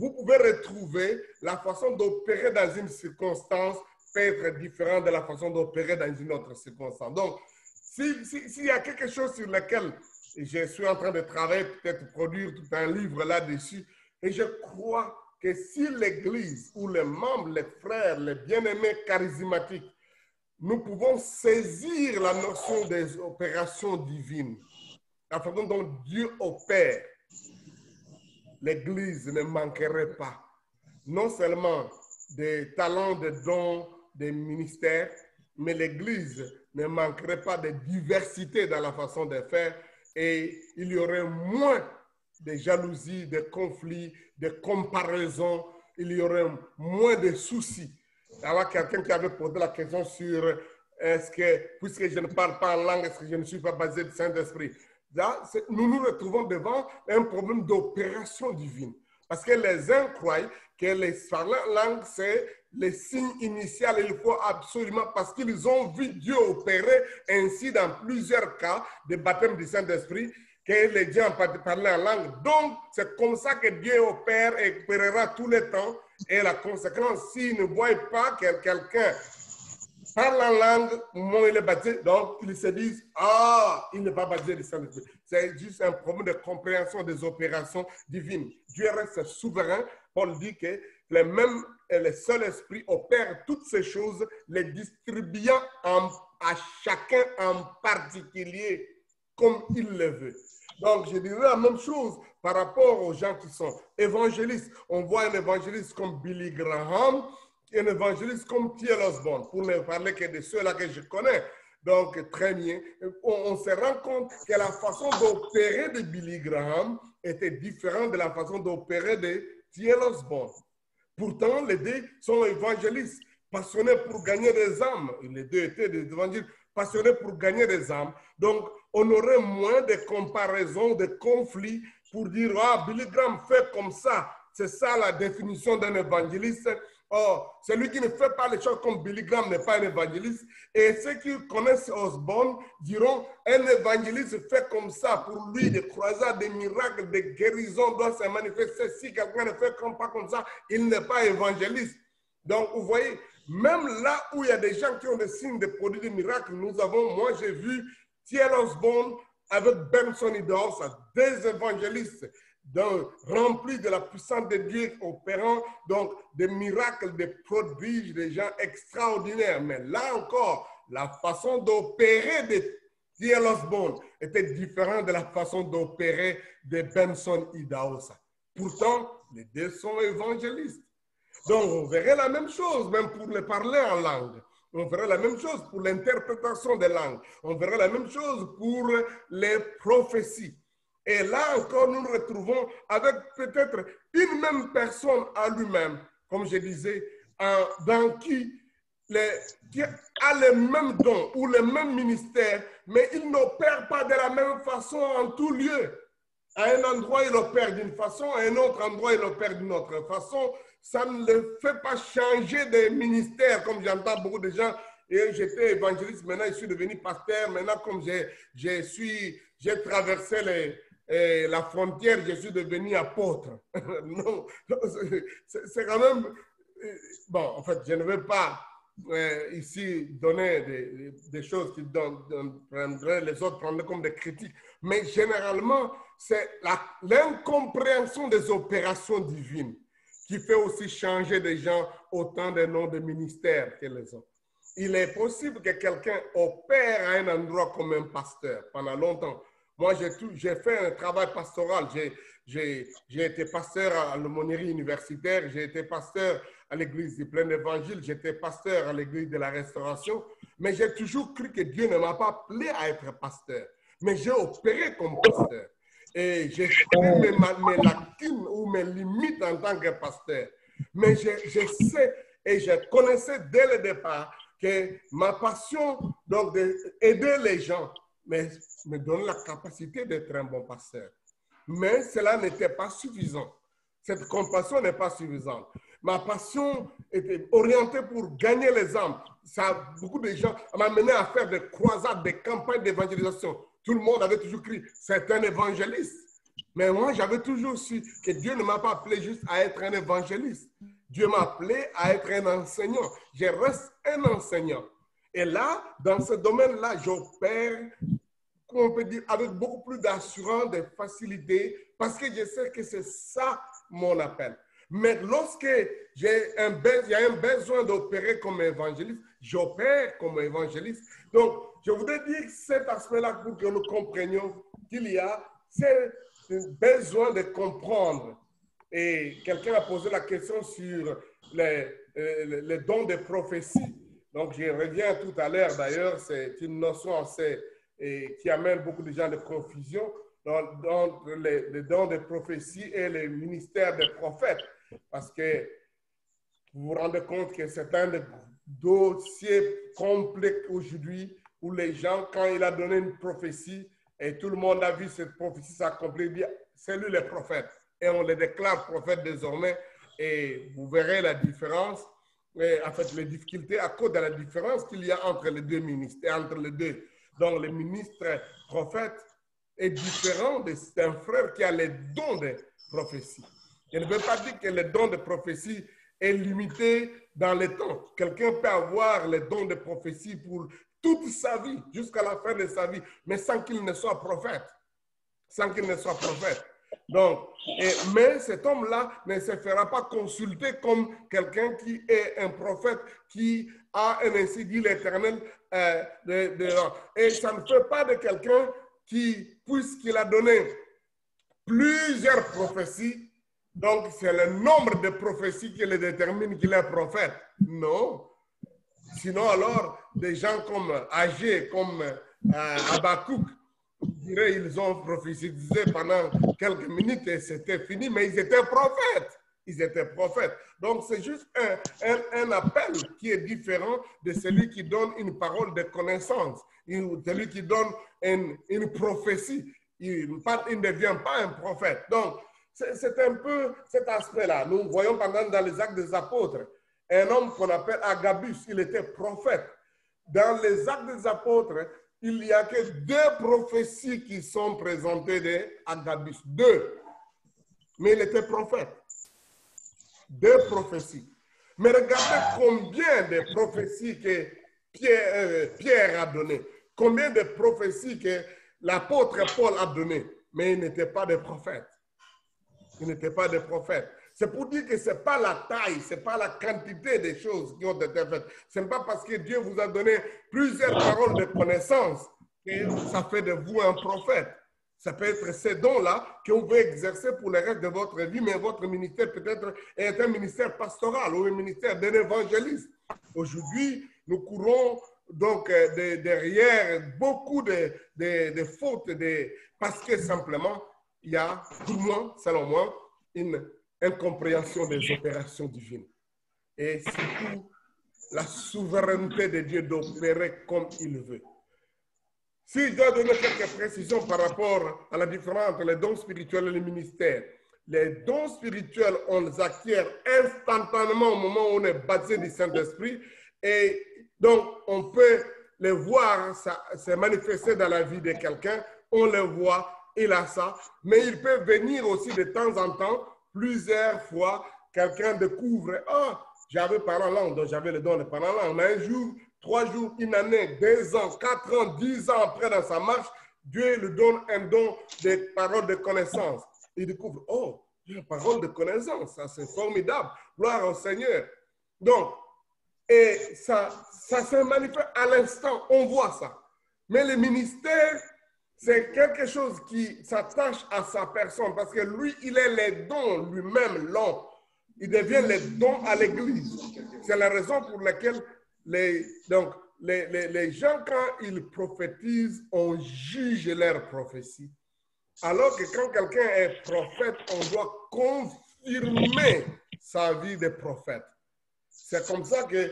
vous pouvez retrouver la façon d'opérer dans une circonstance peut être différente de la façon d'opérer dans une autre circonstance. Donc, s'il y a quelque chose sur lequel je suis en train de travailler, peut-être produire tout un livre là-dessus, et je crois que si l'Église ou les membres, les frères, les bien-aimés charismatiques, nous pouvons saisir la notion des opérations divines, la façon dont Dieu opère, l'Église ne manquerait pas non seulement des talents, des dons, des ministères, mais l'Église ne manquerait pas de diversité dans la façon de faire et il y aurait moins de jalousie, de conflits, de comparaisons, il y aurait moins de soucis. Alors, quelqu'un qui avait posé la question sur est-ce que, puisque je ne parle pas en langue, est-ce que je ne suis pas basé du Saint-Esprit? Là, nous nous retrouvons devant un problème d'opération divine. Parce que les uns croient que les parler en langue, c'est le signe initial. Il faut absolument, parce qu'ils ont vu Dieu opérer ainsi dans plusieurs cas de baptême du Saint-Esprit, que les gens parlent en langue. Donc, c'est comme ça que Dieu opère et opérera tout le temps. Et la conséquence, s'ils ne voient pas que quelqu'un parle en langue au moment où il est baptisé, donc ils se disent « Ah, il n'est pas baptisé du Saint-Esprit ». C'est juste un problème de compréhension des opérations divines. Dieu reste souverain. Paul dit que le même et le seul esprit opère toutes ces choses, les distribuant à chacun en particulier comme il le veut. Donc, je dirais la même chose par rapport aux gens qui sont évangélistes. On voit un évangéliste comme Billy Graham, un évangéliste comme T.L. Osborne, pour ne parler que de ceux-là que je connais. Donc, très bien. On se rend compte que la façon d'opérer de Billy Graham était différente de la façon d'opérer de T.L. Osborne. Pourtant, les deux sont évangélistes, passionnés pour gagner des âmes. Les deux étaient des évangélistes passionnés pour gagner des âmes. Donc, on aurait moins de comparaisons, de conflits pour dire « Ah, Billy Graham fait comme ça ». C'est ça la définition d'un évangéliste. Or, celui qui ne fait pas les choses comme Billy Graham n'est pas un évangéliste. Et ceux qui connaissent Osborne diront un évangéliste fait comme ça. Pour lui, des croisades, des miracles, des guérisons doivent se manifester. Si quelqu'un ne fait pas comme ça, il n'est pas évangéliste. Donc, vous voyez, même là où il y a des gens qui ont des signes de produits de miracles, moi j'ai vu T.L. Osborne avec Benson Idahosa, des évangélistes remplis de la puissance de Dieu opérant, donc des miracles, des prodiges, des gens extraordinaires. Mais là encore, la façon d'opérer de T.L. Osborne était différente de la façon d'opérer de Benson Idahosa. Pourtant, les deux sont évangélistes. Donc, on verrait la même chose, même pour les parler en langue. On verrait la même chose pour l'interprétation des langues. On verrait la même chose pour les prophéties. Et là encore, nous nous retrouvons avec peut-être une même personne à lui-même, comme je disais, dans qui a les mêmes dons ou les mêmes ministères, mais il n'opère pas de la même façon en tout lieu. À un endroit, il opère d'une façon, à un autre endroit, il opère d'une autre façon. Ça ne le fait pas changer de ministère, comme j'entends beaucoup de gens. Et j'étais évangéliste, maintenant je suis devenu pasteur. Maintenant, comme j'ai traversé la frontière, je suis devenu apôtre. Non, c'est quand même... Bon, en fait, je ne veux pas ici donner des choses qui prendraient, les autres prendraient comme des critiques. Mais généralement, c'est l'incompréhension des opérations divines qui fait aussi changer des gens autant des noms de ministères que les autres. Il est possible que quelqu'un opère à un endroit comme un pasteur pendant longtemps. Moi, j'ai fait un travail pastoral. J'ai été pasteur à l'aumônerie universitaire, j'ai été pasteur à l'église du plein évangile, j'étais pasteur à l'église de la restauration, mais j'ai toujours cru que Dieu ne m'a pas appelé à être pasteur, mais j'ai opéré comme pasteur. Et j'exprime mes lacunes ou mes limites en tant que pasteur. Mais je sais et je connaissais dès le départ que ma passion donc d'aider les gens me donne la capacité d'être un bon pasteur. Mais cela n'était pas suffisant. Cette compassion n'est pas suffisante. Ma passion était orientée pour gagner les âmes. Ça, beaucoup de gens m'ont mené à faire des croisades, des campagnes d'évangélisation. Tout le monde avait toujours crié, c'est un évangéliste. Mais moi, j'avais toujours su que Dieu ne m'a pas appelé juste à être un évangéliste. Dieu m'a appelé à être un enseignant. Je reste un enseignant. Et là, dans ce domaine-là, j'opère, on peut dire, avec beaucoup plus d'assurance, de facilité, parce que je sais que c'est ça mon appel. Mais lorsque il y a un besoin d'opérer comme évangéliste, j'opère comme évangéliste. Donc, je voudrais dire cet aspect-là pour que nous comprenions qu'il y a un besoin de comprendre. Et quelqu'un a posé la question sur les dons de prophétie. Donc, j'y reviens tout à l'heure. D'ailleurs, c'est une notion assez, qui amène beaucoup de gens de confusion dans les dons de prophétie et le ministère des prophètes. Parce que vous vous rendez compte que c'est un des dossiers complexes aujourd'hui où les gens, quand il a donné une prophétie et tout le monde a vu cette prophétie s'accomplir, c'est lui le prophète. Et on le déclare prophète désormais. Et vous verrez la différence, en fait, les difficultés à cause de la différence qu'il y a entre les deux ministres, entre les deux. Donc, le ministre prophète est différent d'un frère qui a les dons de prophétie. Je ne veux pas dire que le don de prophétie est limité dans le temps. Quelqu'un peut avoir le don de prophétie pour toute sa vie, jusqu'à la fin de sa vie, mais sans qu'il ne soit prophète. Sans qu'il ne soit prophète. Donc, mais cet homme-là ne se fera pas consulter comme quelqu'un qui est un prophète, qui a un ainsi dit l'Éternel. Et ça ne fait pas de quelqu'un qui, puisqu'il a donné plusieurs prophéties, donc c'est le nombre de prophéties qui le détermine qu'il est prophète. Non. Sinon, alors, des gens comme Agé, comme Habakkuk, je dirais, ils ont prophétisé pendant quelques minutes et c'était fini, mais ils étaient prophètes. Ils étaient prophètes. Donc, c'est juste un appel qui est différent de celui qui donne une parole de connaissance, celui qui donne une prophétie. Il ne devient pas un prophète. Donc, c'est un peu cet aspect-là. Nous voyons pendant dans les Actes des Apôtres, un homme qu'on appelle Agabus, il était prophète. Dans les Actes des Apôtres, il n'y a que 2 prophéties qui sont présentées d'Agabus. 2. Mais il était prophète. 2 prophéties. Mais regardez combien de prophéties que Pierre a données. Combien de prophéties que l'apôtre Paul a données. Mais il n'était pas des prophètes. Il n'était pas des prophètes. C'est pour dire que ce n'est pas la taille, ce n'est pas la quantité des choses qui ont été faites. Ce n'est pas parce que Dieu vous a donné plusieurs paroles de connaissance que ça fait de vous un prophète. Ça peut être ces dons-là que vous pouvez exercer pour le reste de votre vie, mais votre ministère peut-être est un ministère pastoral ou un ministère d'un évangéliste. Aujourd'hui, nous courons donc derrière beaucoup de fautes, parce que simplement, il y a, pour moi, selon moi, une incompréhension des opérations divines. Et surtout, la souveraineté de Dieu d'opérer comme il veut. Si je dois donner quelques précisions par rapport à la différence entre les dons spirituels et les ministères, les dons spirituels, on les acquiert instantanément au moment où on est baptisé du Saint-Esprit. Et donc, on peut les voir se manifester dans la vie de quelqu'un. On le voit, il a ça. Mais il peut venir aussi de temps en temps, plusieurs fois, quelqu'un découvre, ah, j'avais parlé en langue, donc j'avais le don de parler en langue. Mais un jour, 3 jours, une année, 2 ans, 4 ans, 10 ans après dans sa marche, Dieu lui donne un don de paroles de connaissance. Il découvre, oh, une parole de connaissance, ça c'est formidable, gloire au Seigneur. Donc, et ça se manifeste à l'instant, on voit ça. Mais le ministère, c'est quelque chose qui s'attache à sa personne parce que lui, il est les dons lui-même, l'homme. Il devient les dons à l'Église. C'est la raison pour laquelle les gens, quand ils prophétisent, on juge leur prophétie. Alors que quand quelqu'un est prophète, on doit confirmer sa vie de prophète. C'est comme ça que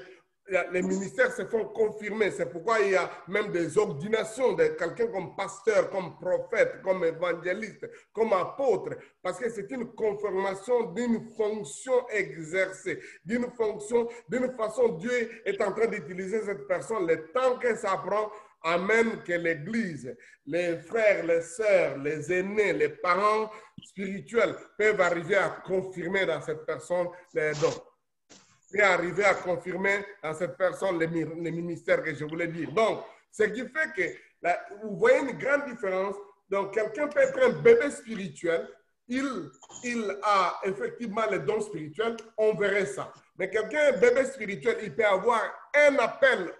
les ministères se font confirmer. C'est pourquoi il y a même des ordinations de quelqu'un comme pasteur, comme prophète, comme évangéliste, comme apôtre, parce que c'est une confirmation d'une fonction exercée, d'une fonction, d'une façon, Dieu est en train d'utiliser cette personne. Le temps que ça prend amène que l'Église, les frères, les sœurs, les aînés, les parents spirituels peuvent arriver à confirmer dans cette personne les dons. Et arriver à confirmer à cette personne les ministères que je voulais dire. Donc, ce qui fait que vous voyez une grande différence. Donc, quelqu'un peut être un bébé spirituel, il a effectivement les dons spirituels, on verrait ça. Mais quelqu'un, un bébé spirituel, il peut avoir un appel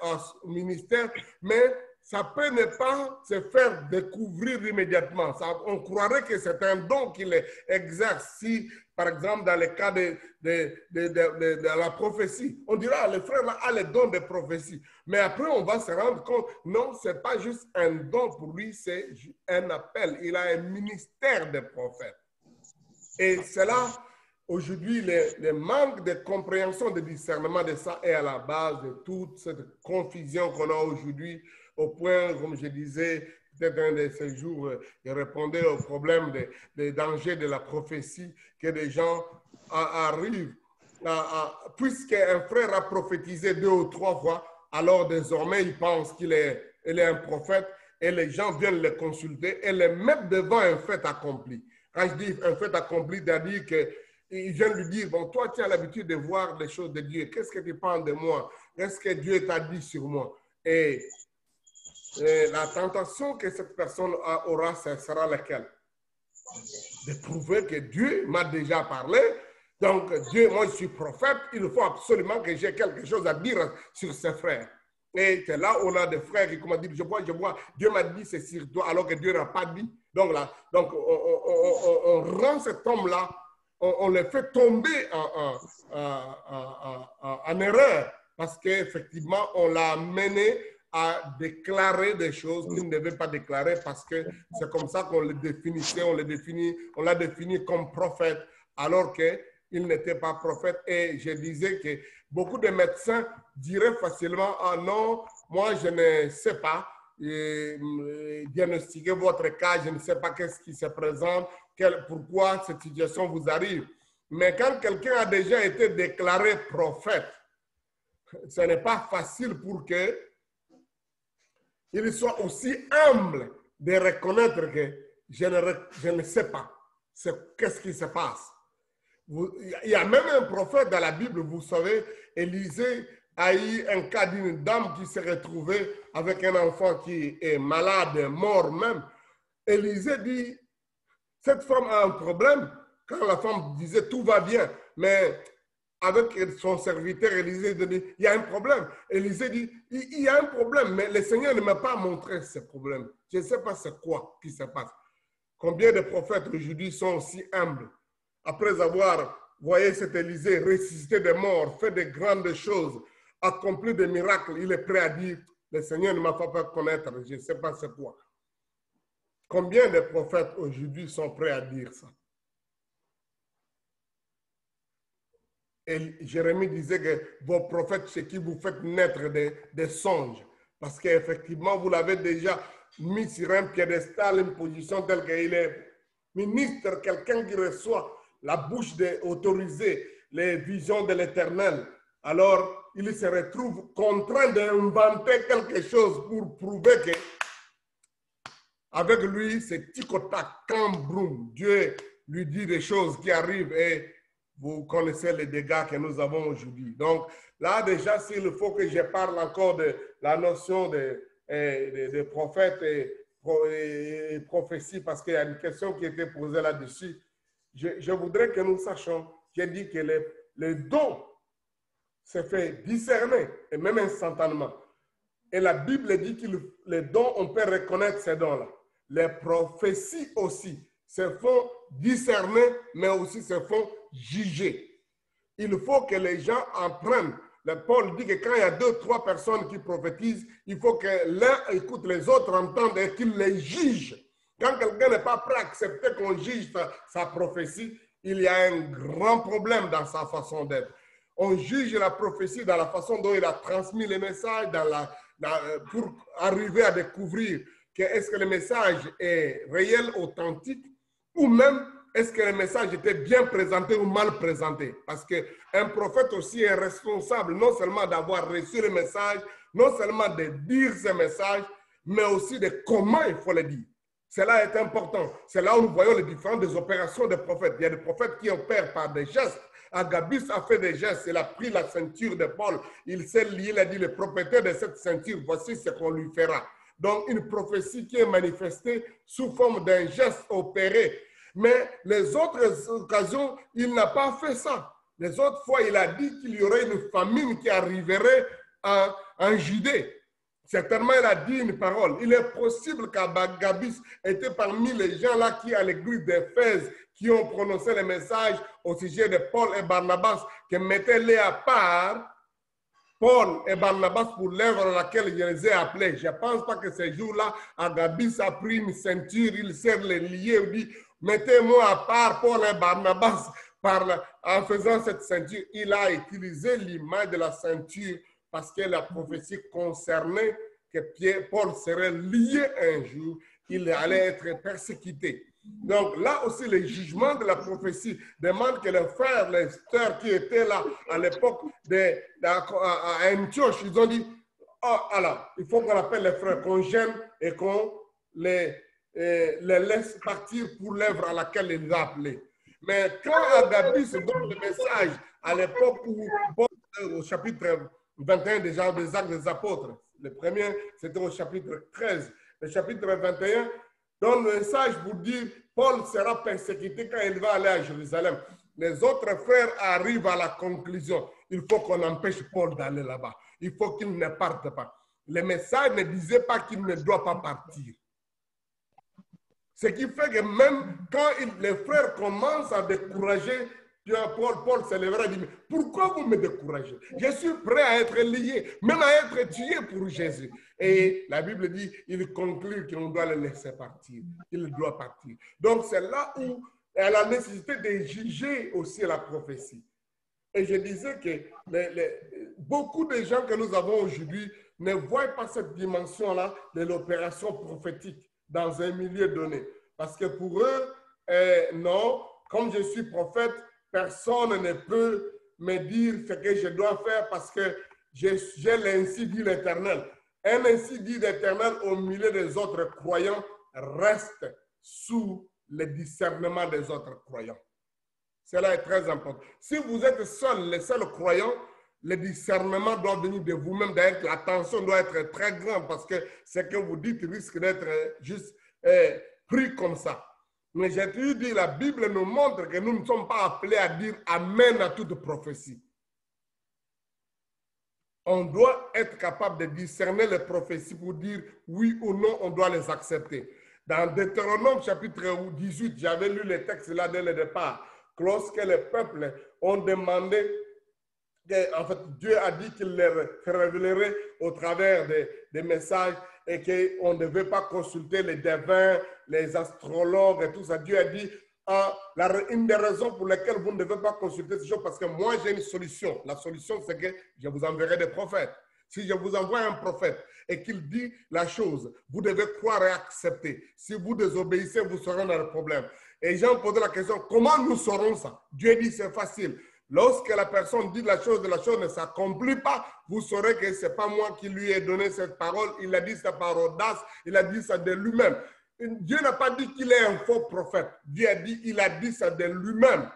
au ministère, mais ça peut ne pas se faire découvrir immédiatement. Ça, on croirait que c'est un don qu'il exerce. Si, par exemple, dans le cas de la prophétie, on dira, le frère là a le don de prophétie. Mais après, on va se rendre compte, non, ce n'est pas juste un don pour lui, c'est un appel. Il a un ministère de prophète. Et c'est là, aujourd'hui, le manque de compréhension, de discernement de ça est à la base de toute cette confusion qu'on a aujourd'hui, au point, comme je disais, peut-être un de ces jours, je répondais au problème des dangers de la prophétie, que des gens arrivent, puisqu'un frère a prophétisé 2 ou 3 fois, alors désormais il pense qu'il est un prophète, et les gens viennent le consulter et le mettre devant un fait accompli. Quand je dis un fait accompli, c'est-à-dire qu'ils viennent lui dire, bon, toi, tu as l'habitude de voir les choses de Dieu. Qu'est-ce que tu penses de moi? Qu'est-ce que Dieu t'a dit sur moi? Et la tentation que cette personne aura, ce sera laquelle? De prouver que Dieu m'a déjà parlé. Donc, Dieu, moi, je suis prophète. Il faut absolument que j'ai quelque chose à dire sur ses frères. Et c'est là où on a des frères qui commencent à dire, je vois, Dieu m'a dit c'est sur toi, alors que Dieu n'a pas dit. Donc, là, on rend cet homme-là, on le fait tomber en erreur, parce qu'effectivement, on l'a mené à déclarer des choses qu'il ne devait pas déclarer, parce que c'est comme ça qu'on le définissait, on l'a défini comme prophète, alors qu'il n'était pas prophète. Et je disais que beaucoup de médecins diraient facilement, ah non, moi je ne sais pas diagnostiquer votre cas, je ne sais pas qu'est-ce qui se présente, pourquoi cette situation vous arrive. Mais quand quelqu'un a déjà été déclaré prophète, ce n'est pas facile pour que il soit aussi humble de reconnaître que je ne sais pas qu'est-ce qui se passe. Il y a même un prophète dans la Bible, vous savez, Élisée a eu un cas d'une dame qui s'est retrouvée avec un enfant qui est malade, mort même. Élisée dit, cette femme a un problème. Quand la femme disait tout va bien, mais avec son serviteur, Élisée dit, il y a un problème. Élisée dit, il y a un problème, mais le Seigneur ne m'a pas montré ce problème. Je ne sais pas c'est quoi qui se passe. Combien de prophètes aujourd'hui sont aussi humbles? Après avoir, voyez cet Élisée ressuscité des morts, fait de grandes choses, accompli des miracles, il est prêt à dire, le Seigneur ne m'a pas fait connaître, je ne sais pas c'est quoi. Combien de prophètes aujourd'hui sont prêts à dire ça? Et Jérémie disait que vos prophètes, c'est qui vous faites naître des songes. Parce qu'effectivement, vous l'avez déjà mis sur un piédestal, une position telle qu'il est ministre, quelqu'un qui reçoit la bouche d'autoriser les visions de l'Éternel. Alors, il se retrouve contraint d'inventer quelque chose pour prouver que avec lui, c'est tic-tac, cambroum. Dieu lui dit des choses qui arrivent et vous connaissez les dégâts que nous avons aujourd'hui. Donc, là, déjà, s'il faut que je parle encore de la notion de prophète et prophétie, parce qu'il y a une question qui a été posée là-dessus, je voudrais que nous sachions, j'ai dit que les dons se fait discerner, et même instantanément. Et la Bible dit que les dons, on peut reconnaître ces dons-là. Les prophéties aussi se font discerner, mais aussi se font juger. Il faut que les gens apprennent. Paul dit que quand il y a 2 ou 3 personnes qui prophétisent, il faut que l'un écoute les autres, entendent et qu'ils les jugent. Quand quelqu'un n'est pas prêt à accepter qu'on juge sa prophétie, il y a un grand problème dans sa façon d'être. On juge la prophétie dans la façon dont il a transmis les messages, pour arriver à découvrir que est-ce que le message est réel, authentique, ou même est-ce que le message était bien présenté ou mal présenté. Parce qu'un prophète aussi est responsable non seulement d'avoir reçu le message, non seulement de dire ce message, mais aussi de comment il faut le dire. Cela est important. C'est là où nous voyons les différentes des opérations des prophètes. Il y a des prophètes qui opèrent par des gestes. Agabus a fait des gestes. Il a pris la ceinture de Paul. Il s'est lié, il a dit, le propriétaire de cette ceinture, voici ce qu'on lui fera. Donc, une prophétie qui est manifestée sous forme d'un geste opéré. Mais les autres occasions, il n'a pas fait ça. Les autres fois, il a dit qu'il y aurait une famine qui arriverait en Judée. Certainement, il a dit une parole. Il est possible qu'Agabus était parmi les gens là qui, à l'église d'Éphèse, qui ont prononcé le message au sujet de Paul et Barnabas, que mettez-les à part, Paul et Barnabas, pour l'œuvre à laquelle je les ai appelés. Je ne pense pas que ces jours-là, Agabus a pris une ceinture, il s'est lié, il dit, mettez-moi à part Paul et Barnabas. En faisant cette ceinture, il a utilisé l'image de la ceinture parce que la prophétie concernait que Paul serait lié un jour, il allait être persécuté. Donc là aussi, le jugement de la prophétie demande que les frères, les sœurs qui étaient là à l'époque à Antioche, ils ont dit, oh, alors, il faut qu'on appelle les frères, qu'on gêne et qu'on les laisse partir pour l'œuvre à laquelle il les a appelés. Mais quand Agabus donne le message à l'époque où Paul, au chapitre 21 déjà des Actes des Apôtres, le premier c'était au chapitre 13, le chapitre 21 donne le message pour dire Paul sera persécuté quand il va aller à Jérusalem. Les autres frères arrivent à la conclusion, il faut qu'on empêche Paul d'aller là-bas, il faut qu'il ne parte pas. Le message ne disait pas qu'il ne doit pas partir. Ce qui fait que même quand les frères commencent à décourager Paul se lèvera et dit, mais pourquoi vous me découragez? Je suis prêt à être lié, même à être tué pour Jésus. Et la Bible dit, il conclut qu'on doit le laisser partir. Il doit partir. Donc c'est là où il y a la nécessité de juger aussi la prophétie. Et je disais que beaucoup de gens que nous avons aujourd'hui ne voient pas cette dimension-là de l'opération prophétique dans un milieu donné. Parce que pour eux, non, comme je suis prophète, personne ne peut me dire ce que je dois faire parce que j'ai l'ainsi dit l'Éternel. Un ainsi dit l'Éternel au milieu des autres croyants reste sous le discernement des autres croyants. Cela est très important. Si vous êtes seul, les seuls croyants, le discernement doit venir de vous-même. D'ailleurs, l'attention doit être très grande parce que ce que vous dites risque d'être juste pris comme ça. Mais j'ai toujours dit, la Bible nous montre que nous ne sommes pas appelés à dire Amen à toute prophétie. On doit être capable de discerner les prophéties pour dire oui ou non, on doit les accepter. Dans Deutéronome chapitre 18, j'avais lu le texte là dès le départ. Lorsque les peuples ont demandé, en fait, Dieu a dit qu'il les révélerait au travers des messages et qu'on ne devait pas consulter les devins, les astrologues et tout ça. Dieu a dit, une des raisons pour lesquelles vous ne devez pas consulter ces choses, parce que moi j'ai une solution. La solution, c'est que je vous enverrai des prophètes. Si je vous envoie un prophète et qu'il dit la chose, vous devez croire et accepter. Si vous désobéissez, vous serez dans le problème. Et Jean posait la question, comment nous saurons ça? Dieu dit, c'est facile. Lorsque la personne dit la chose ne s'accomplit pas, vous saurez que ce n'est pas moi qui lui ai donné cette parole. Il a dit ça par audace, il a dit ça de lui-même. Dieu n'a pas dit qu'il est un faux prophète. Dieu a dit, il a dit ça de lui-même.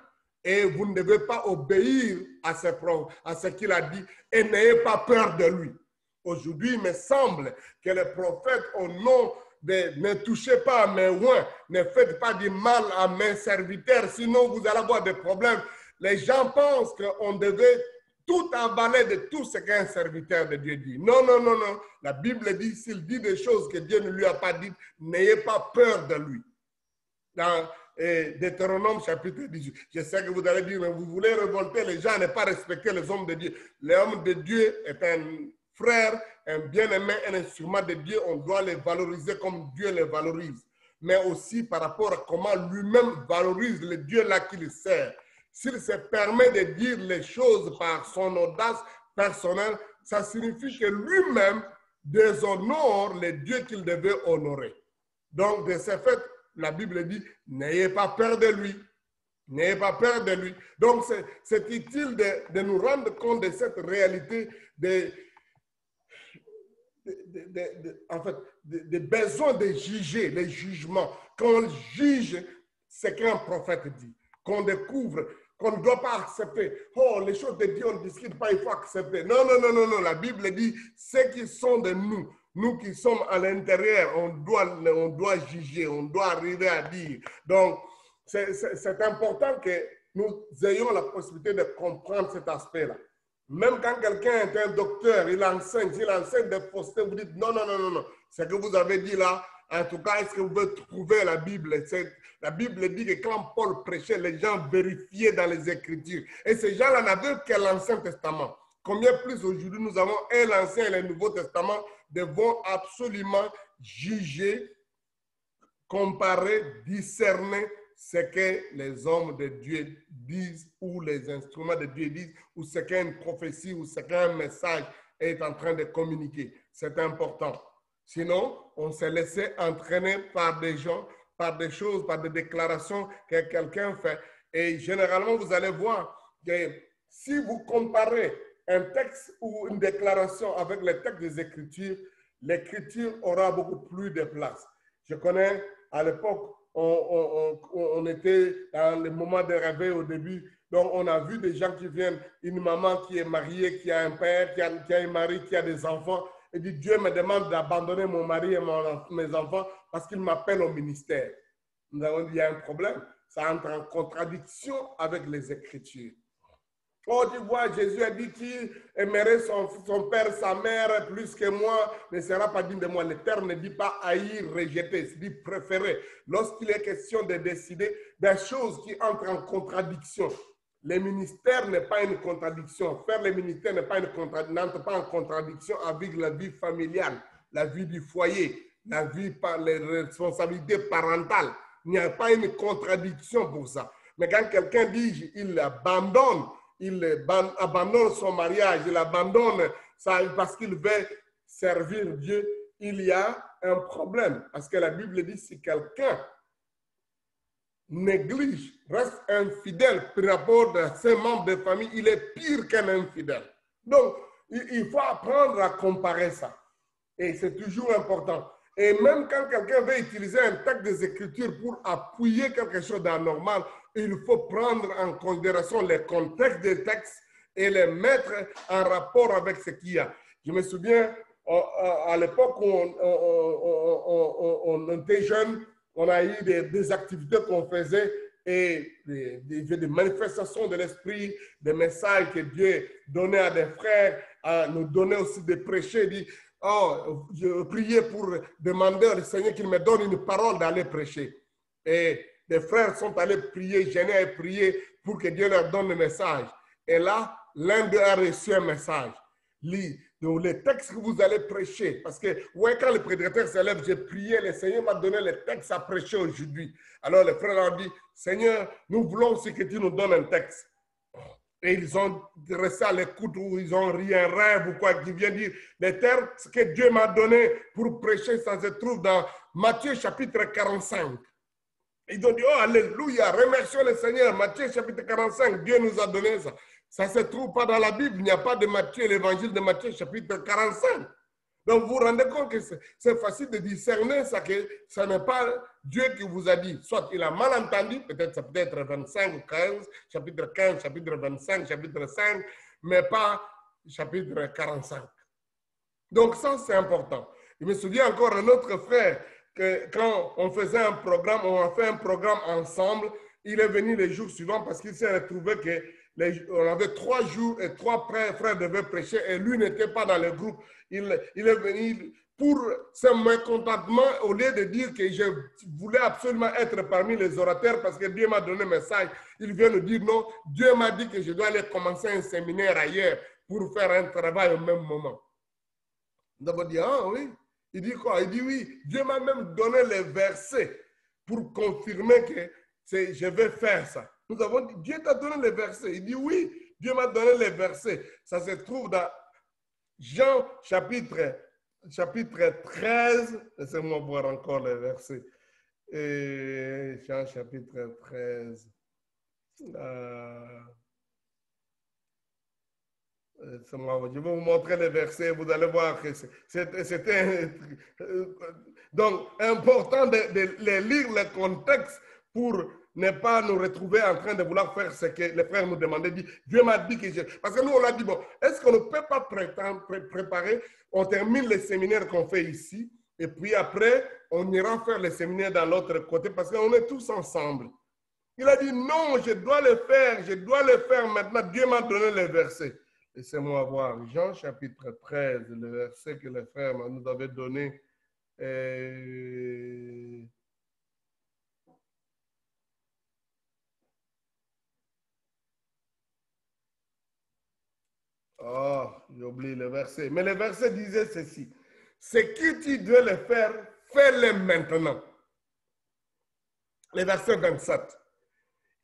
Et vous ne devez pas obéir à ce qu'il a dit et n'ayez pas peur de lui. Aujourd'hui, il me semble que les prophètes, au nom de ne touchez pas à mes oins, ne faites pas du mal à mes serviteurs, sinon vous allez avoir des problèmes. Les gens pensent qu'on devait tout avaler de tout ce qu'un serviteur de Dieu dit. Non, non, non, non. La Bible dit, s'il dit des choses que Dieu ne lui a pas dites, n'ayez pas peur de lui. Dans Deutéronome chapitre 18. Je sais que vous allez dire, mais vous voulez révolter les gens, ne pas respecter les hommes de Dieu. L'homme de Dieu est un frère, un bien-aimé, un instrument de Dieu. On doit les valoriser comme Dieu les valorise. mais aussi par rapport à comment lui-même valorise le Dieu là qu'il sert. S'il se permet de dire les choses par son audace personnelle, ça signifie que lui-même déshonore les dieux qu'il devait honorer. Donc, de ce fait, la Bible dit, n'ayez pas peur de lui. N'ayez pas peur de lui. Donc, c'est utile de nous rendre compte de cette réalité en fait, des besoins de juger, les jugements. Qu'on juge ce qu'un prophète dit, qu'on découvre, qu'on ne doit pas accepter. Oh, les choses de Dieu, on ne discute pas, il faut accepter. Non, non, non, non, non. La Bible dit, ceux qui sont de nous, nous qui sommes à l'intérieur, on doit juger, on doit arriver à dire. Donc, c'est important que nous ayons la possibilité de comprendre cet aspect-là. Même quand quelqu'un est un docteur, il enseigne, s'il enseigne des faussetés, vous dites non, non, non, non, non. Ce que vous avez dit là, en tout cas, est-ce que vous pouvez trouver la Bible? La Bible dit que quand Paul prêchait, les gens vérifiaient dans les Écritures. Et ces gens-là n'avaient que l'Ancien Testament. Combien plus aujourd'hui nous avons l'Ancien et le Nouveau Testament, devons absolument juger, comparer, discerner ce que les hommes de Dieu disent ou les instruments de Dieu disent ou ce qu'une prophétie ou ce qu'un message est en train de communiquer. C'est important. Sinon, on s'est laissé entraîner par des gens, par des choses, par des déclarations que quelqu'un fait. Et généralement, vous allez voir que si vous comparez un texte ou une déclaration avec le texte des Écritures, l'Écriture aura beaucoup plus de place. Je connais à l'époque, on était dans le moment de réveil au début, donc on a vu des gens qui viennent, une maman qui est mariée, qui a un père, qui a un mari, qui a des enfants, et dit Dieu me demande d'abandonner mon mari et mes enfants parce qu'il m'appelle au ministère. Nous avons dit il y a un problème, ça entre en contradiction avec les Écritures. Oh, tu vois, Jésus a dit qu'il aimerait son père, sa mère plus que moi, ne sera pas digne de moi. Le terme ne dit pas haïr, rejeter, c'est dit préférer. Lorsqu'il est question de décider des choses qui entrent en contradiction, le ministère n'est pas une contradiction. Faire le ministère n'entre pas en contradiction avec la vie familiale, la vie du foyer, la vie par les responsabilités parentales. Il n'y a pas une contradiction pour ça. Mais quand quelqu'un dit il abandonne son mariage, il abandonne ça parce qu'il veut servir Dieu, il y a un problème. Parce que la Bible dit si quelqu'un néglige, reste infidèle par rapport à ses membres de famille, il est pire qu'un infidèle. Donc, il faut apprendre à comparer ça. Et c'est toujours important. Et même quand quelqu'un veut utiliser un texte des Écritures pour appuyer quelque chose d'anormal, il faut prendre en considération le contexte des textes et les mettre en rapport avec ce qu'il y a. Je me souviens, à l'époque où on était jeune, on a eu des activités qu'on faisait et des manifestations de l'esprit, des messages que Dieu donnait à des frères, nous donnait aussi des prêchés, dit oh, je priais pour demander au Seigneur qu'il me donne une parole d'aller prêcher. Et des frères sont allés prier, gêner et prier pour que Dieu leur donne le message. Et là, l'un d'eux a reçu un message. Donc, les textes que vous allez prêcher, parce que ouais, quand le prédicateur s'élève, j'ai prié, le Seigneur m'a donné les textes à prêcher aujourd'hui. Alors les frères leur dit, Seigneur, nous voulons aussi que tu nous donnes un texte. Et ils ont resté à l'écoute ou ils ont ri un rêve ou quoi, qui vient dire, les textes que Dieu m'a donné pour prêcher, ça se trouve dans Matthieu chapitre 45. Ils ont dit, oh, alléluia, remercions le Seigneur. Matthieu chapitre 45, Dieu nous a donné ça. Ça ne se trouve pas dans la Bible. Il n'y a pas de Matthieu, l'évangile de Matthieu chapitre 45. Donc, vous vous rendez compte que c'est facile de discerner ça, que ce n'est pas Dieu qui vous a dit. Soit il a mal entendu, peut-être ça peut être 25 ou 15, chapitre 15, chapitre 25, chapitre 5, mais pas chapitre 45. Donc, ça, c'est important. Je me souviens encore un autre frère, que quand on faisait un programme, on a fait un programme ensemble, il est venu les jours suivants parce qu'il s'est retrouvé qu'on avait 3 jours et 3 frères devaient prêcher et lui n'était pas dans le groupe. Il est venu pour ce mécontentement, au lieu de dire que je voulais absolument être parmi les orateurs parce que Dieu m'a donné un message, il vient nous dire non, Dieu m'a dit que je dois aller commencer un séminaire ailleurs pour faire un travail au même moment. Nous avons dit, ah oui. Il dit quoi? Il dit oui, Dieu m'a même donné les versets pour confirmer que je vais faire ça. Nous avons dit, Dieu t'a donné les versets. Il dit oui, Dieu m'a donné les versets. Ça se trouve dans Jean chapitre 13. Laissez-moi voir encore les versets. Jean chapitre 13. Je vais vous montrer les versets, vous allez voir que c'était donc important de lire le contexte pour ne pas nous retrouver en train de vouloir faire ce que les frères nous demandaient. Dieu m'a dit que parce que nous, on a dit, bon, est-ce qu'on ne peut pas préparer, on termine les séminaires qu'on fait ici, et puis après, on ira faire les séminaires dans l'autre côté, parce qu'on est tous ensemble. Il a dit, non, je dois le faire maintenant. Dieu m'a donné les versets. Laissez-moi voir, Jean chapitre 13, le verset que les frères nous avaient donné. Oh, j'ai oublié le verset. Mais le verset disait ceci. Ce que tu dois le faire, fais-le maintenant. Le verset 27.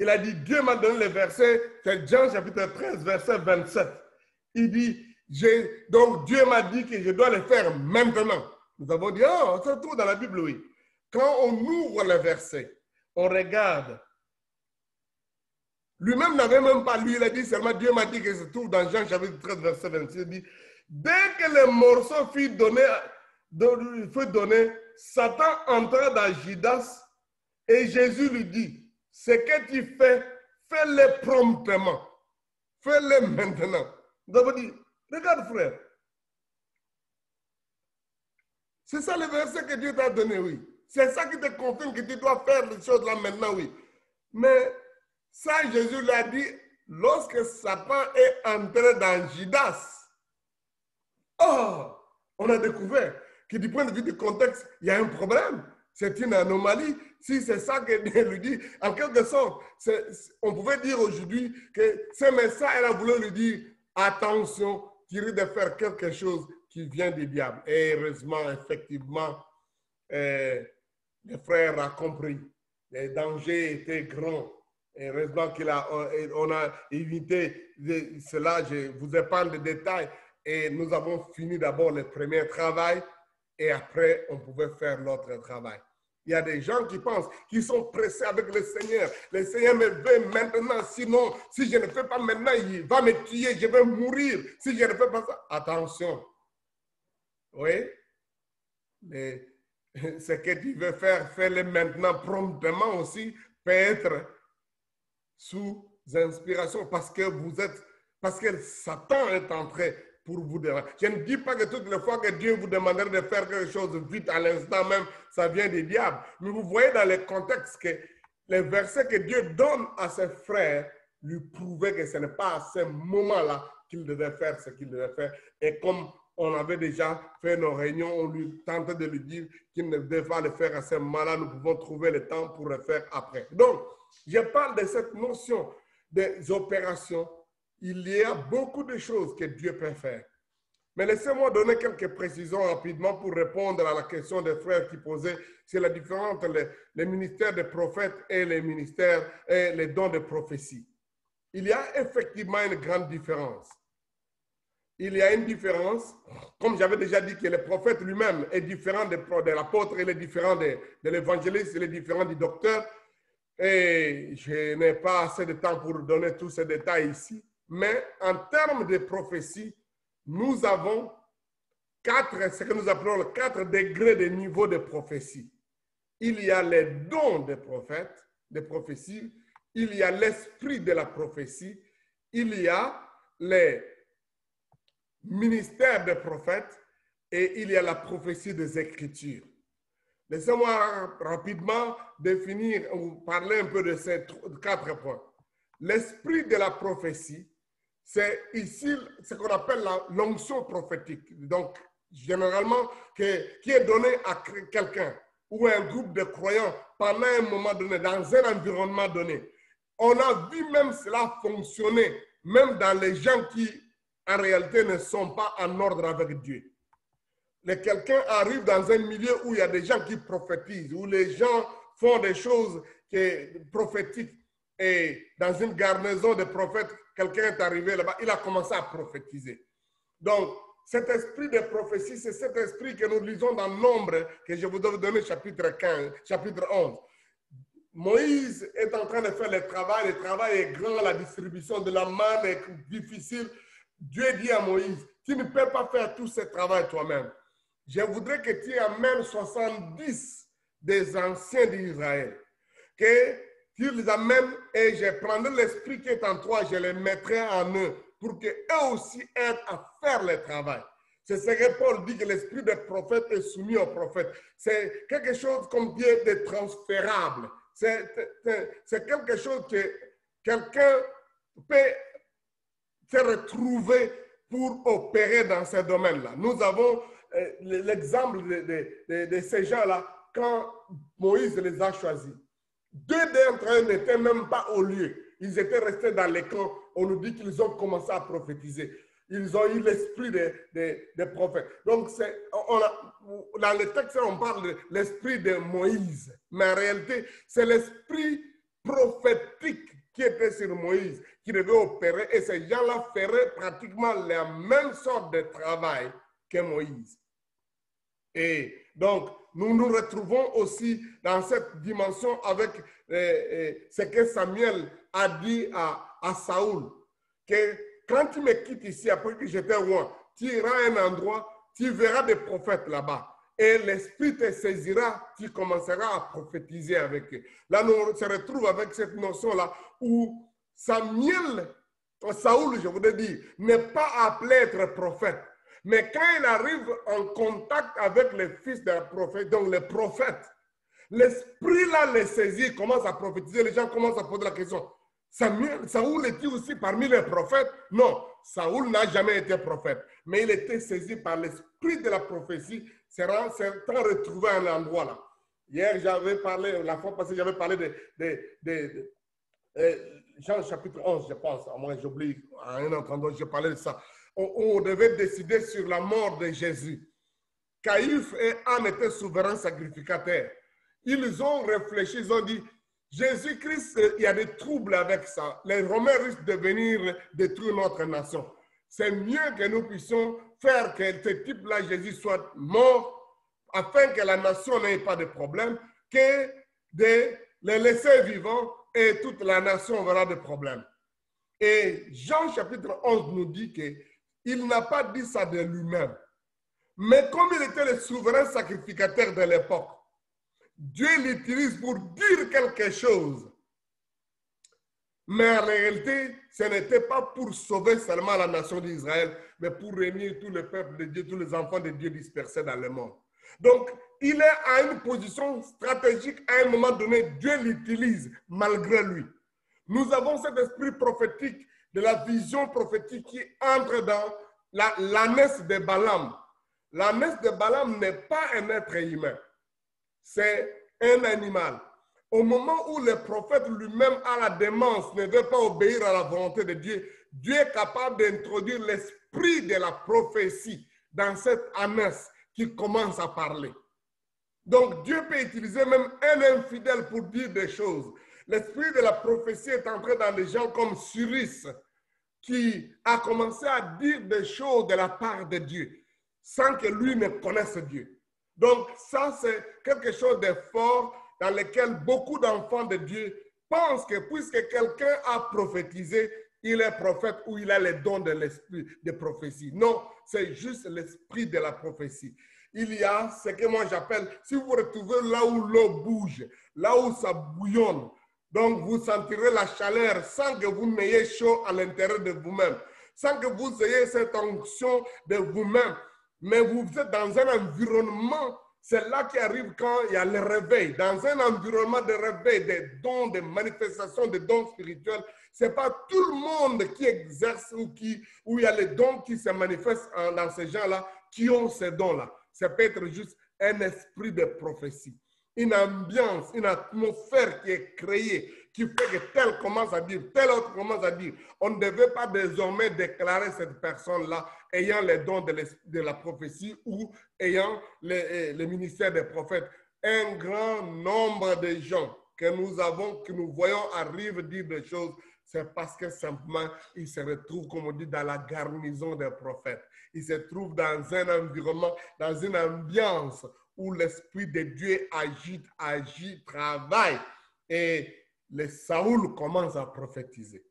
Il a dit, Dieu m'a donné le verset, c'est Jean chapitre 13, verset 27. Il dit, donc Dieu m'a dit que je dois le faire maintenant. Nous avons dit, oh, on se trouve dans la Bible, oui. Quand on ouvre le verset, on regarde. Lui-même n'avait même pas lu, il a dit seulement, Dieu m'a dit que se trouve dans Jean chapitre 13, verset 26. Il dit, dès que le morceau fut donné, Satan entra dans Judas et Jésus lui dit, ce que tu fais, fais-le promptement. Fais-le maintenant. Nous avons dit, regarde frère. C'est ça le verset que Dieu t'a donné, oui. C'est ça qui te confirme que tu dois faire les choses là maintenant, oui. Mais ça, Jésus l'a dit lorsque Satan est entré dans Judas. Oh, on a découvert que du point de vue du contexte, il y a un problème. C'est une anomalie. Si c'est ça que Dieu lui dit, en quelque sorte, on pouvait dire aujourd'hui que ce message, elle a voulu lui dire, attention, tu risques de faire quelque chose qui vient du diable. Et heureusement, effectivement, le frère a compris. Les dangers étaient grands. Et heureusement qu'on a évité cela. Je vous épargne des détails. Et nous avons fini d'abord le premier travail et après, on pouvait faire l'autre travail. Il y a des gens qui pensent qu'ils sont pressés avec le Seigneur. Le Seigneur me veut maintenant. Sinon, si je ne fais pas maintenant, il va me tuer. Je vais mourir. Si je ne fais pas ça, attention. Oui. Mais ce que tu veux faire, fais-le maintenant promptement aussi. Peut être sous inspiration parce que Satan est entré pour vous déranger. Je ne dis pas que toutes les fois que Dieu vous demanderait de faire quelque chose vite, à l'instant même, ça vient du diable. Mais vous voyez dans le contexte que les versets que Dieu donne à ses frères lui prouvaient que ce n'est pas à ce moment-là qu'il devait faire ce qu'il devait faire. Et comme on avait déjà fait nos réunions, on lui tentait de lui dire qu'il ne devait pas le faire à ce moment-là. Nous pouvons trouver le temps pour le faire après. Donc, je parle de cette notion des opérations. Il y a beaucoup de choses que Dieu peut faire. Mais laissez-moi donner quelques précisions rapidement pour répondre à la question des frères qui posaient sur la différence entre les ministères des prophètes et les ministères et les dons de prophétie. Il y a effectivement une grande différence. Il y a une différence, comme j'avais déjà dit, que le prophète lui-même est différent de l'apôtre, il est différent de l'évangéliste, il est différent du docteur. Et je n'ai pas assez de temps pour donner tous ces détails ici. Mais en termes de prophétie, nous avons ce que nous appelons les 4 degrés de niveau de prophétie. Il y a les dons des prophètes, de prophétie, il y a l'esprit de la prophétie, il y a les ministères des prophètes et il y a la prophétie des Écritures. Laissez-moi rapidement définir ou parler un peu de ces 4 points. L'esprit de la prophétie, c'est ici ce qu'on appelle l'onction prophétique. Donc, généralement, qui est donnée à quelqu'un ou à un groupe de croyants pendant un moment donné, dans un environnement donné. On a vu même cela fonctionner, même dans les gens qui, en réalité, ne sont pas en ordre avec Dieu. Quelqu'un arrive dans un milieu où il y a des gens qui prophétisent, où les gens font des choses prophétiques. Et dans une garnison de prophètes, quelqu'un est arrivé là-bas, il a commencé à prophétiser. Donc, cet esprit de prophétie, c'est cet esprit que nous lisons dans Nombre, que je vous dois donner chapitre 15, chapitre 11. Moïse est en train de faire le travail est grand, la distribution de la manne est difficile. Dieu dit à Moïse, tu ne peux pas faire tout ce travail toi-même. Je voudrais que tu amènes 70 des anciens d'Israël, que tu les amènes et je prendrai l'esprit qui est en toi, je les mettrai en eux pour qu'eux aussi aident à faire le travail. C'est ce que Paul dit que l'esprit des prophètes est soumis aux prophètes. C'est quelque chose comme Dieu de transférable. C'est quelque chose que quelqu'un peut se retrouver pour opérer dans ce domaine-là. Nous avons l'exemple de ces gens-là quand Moïse les a choisis. 2 d'entre eux n'étaient même pas au lieu. Ils étaient restés dans les camps. On nous dit qu'ils ont commencé à prophétiser. Ils ont eu l'esprit des prophètes. Donc, dans le texte, on parle de l'esprit de Moïse. Mais en réalité, c'est l'esprit prophétique qui était sur Moïse, qui devait opérer. Et ces gens-là feraient pratiquement la même sorte de travail que Moïse. Et donc, nous nous retrouvons aussi dans cette dimension avec ce que Samuel a dit à Saoul, que quand tu me quittes ici, après que j'étais roi, tu iras à un endroit, tu verras des prophètes là-bas. Et l'esprit te saisira, tu commenceras à prophétiser avec eux. Là, nous on se retrouve avec cette notion-là où Saoul, je voudrais dire, n'est pas appelé à être prophète. Mais quand il arrive en contact avec les fils d'un prophète, donc les prophètes, l'esprit là les saisit, commence à prophétiser, les gens commencent à poser la question. Saoul était aussi parmi les prophètes? Non, Saoul n'a jamais été prophète, mais il était saisi par l'esprit de la prophétie, c'est retrouvé à un endroit là. Hier, j'avais parlé, la fois passée, j'avais parlé de Jean chapitre 11, je pense, moi j'oublie, à un autre endroit, j'ai parlé de ça. On devait décider sur la mort de Jésus. Caïphe et Anne étaient souverains sacrificateurs. Ils ont réfléchi, ils ont dit, Jésus-Christ, il y a des troubles avec ça. Les Romains risquent de venir détruire notre nation. C'est mieux que nous puissions faire que ce type-là, Jésus, soit mort, afin que la nation n'ait pas de problème, que de les laisser vivants et toute la nation verra des problèmes. Et Jean chapitre 11 nous dit qu'il n'a pas dit ça de lui-même. Mais comme il était le souverain sacrificateur de l'époque, Dieu l'utilise pour dire quelque chose. Mais en réalité, ce n'était pas pour sauver seulement la nation d'Israël, mais pour réunir tout le peuple de Dieu, tous les enfants de Dieu dispersés dans le monde. Donc, il est à une position stratégique à un moment donné. Dieu l'utilise malgré lui. Nous avons cet esprit prophétique, de la vision prophétique qui entre dans l'ânesse de Balaam. L'ânesse de Balaam n'est pas un être humain. C'est un animal. Au moment où le prophète lui-même a la démence, ne veut pas obéir à la volonté de Dieu, Dieu est capable d'introduire l'esprit de la prophétie dans cette ânesse qui commence à parler. Donc Dieu peut utiliser même un infidèle pour dire des choses. L'esprit de la prophétie est entré dans des gens comme Cyrus, qui a commencé à dire des choses de la part de Dieu, sans que lui ne connaisse Dieu. Donc, ça, c'est quelque chose de fort dans lequel beaucoup d'enfants de Dieu pensent que puisque quelqu'un a prophétisé, il est prophète ou il a les dons de l'esprit de prophétie. Non, c'est juste l'esprit de la prophétie. Il y a ce que moi j'appelle, si vous vous retrouvez là où l'eau bouge, là où ça bouillonne, donc vous sentirez la chaleur sans que vous n'ayez chaud à l'intérieur de vous-même, sans que vous ayez cette onction de vous-même. Mais vous êtes dans un environnement, c'est là qui arrive quand il y a le réveil. Dans un environnement de réveil, des dons, des manifestations, des dons spirituels, ce n'est pas tout le monde qui exerce ou où il y a les dons qui se manifestent dans ces gens-là, qui ont ces dons-là. Ça peut être juste un esprit de prophétie. Une ambiance, une atmosphère qui est créée, qui fait que tel commence à dire, tel autre commence à dire. On ne devait pas désormais déclarer cette personne-là ayant les dons de la prophétie ou ayant le ministère des prophètes. un grand nombre de gens que nous voyons arriver dire des choses, c'est parce que simplement, ils se retrouvent, comme on dit, dans la garnison des prophètes. Ils se trouvent dans un environnement, dans une ambiance où l'Esprit de Dieu agit, travaille. Et le Saoul commence à prophétiser.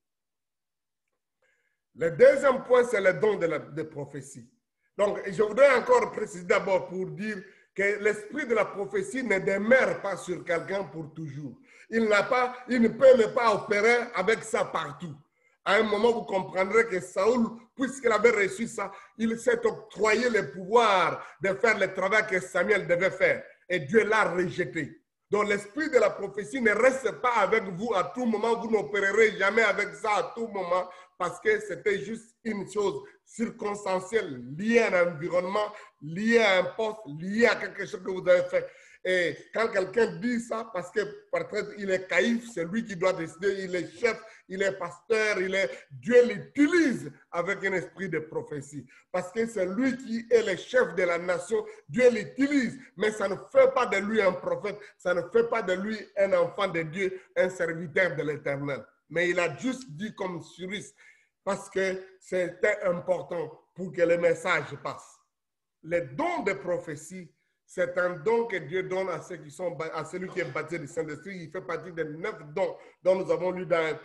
Le deuxième point, c'est le don de prophétie. Donc, je voudrais encore préciser d'abord pour dire que l'esprit de la prophétie ne demeure pas sur quelqu'un pour toujours. Il ne peut ne pas opérer avec ça partout. À un moment, vous comprendrez que Saoul, puisqu'il avait reçu ça, il s'est octroyé le pouvoir de faire le travail que Samuel devait faire. Et Dieu l'a rejeté. Donc, l'esprit de la prophétie ne reste pas avec vous à tout moment. Vous n'opérerez jamais avec ça à tout moment parce que c'était juste une chose circonstancielle liée à un environnement, liée à un poste, liée à quelque chose que vous avez fait. Et quand quelqu'un dit ça, parce que peut-être il est caïf, c'est lui qui doit décider, il est chef, il est pasteur, Dieu l'utilise avec un esprit de prophétie. Parce que c'est lui qui est le chef de la nation, Dieu l'utilise, mais ça ne fait pas de lui un prophète, ça ne fait pas de lui un enfant de Dieu, un serviteur de l'Éternel. Mais il a juste dit comme Cyrus, parce que c'était important pour que le message passe. Le don de prophétie, c'est un don que Dieu donne à celui qui est baptisé du Saint-Esprit. Il fait partie des 9 dons dont nous avons lu dans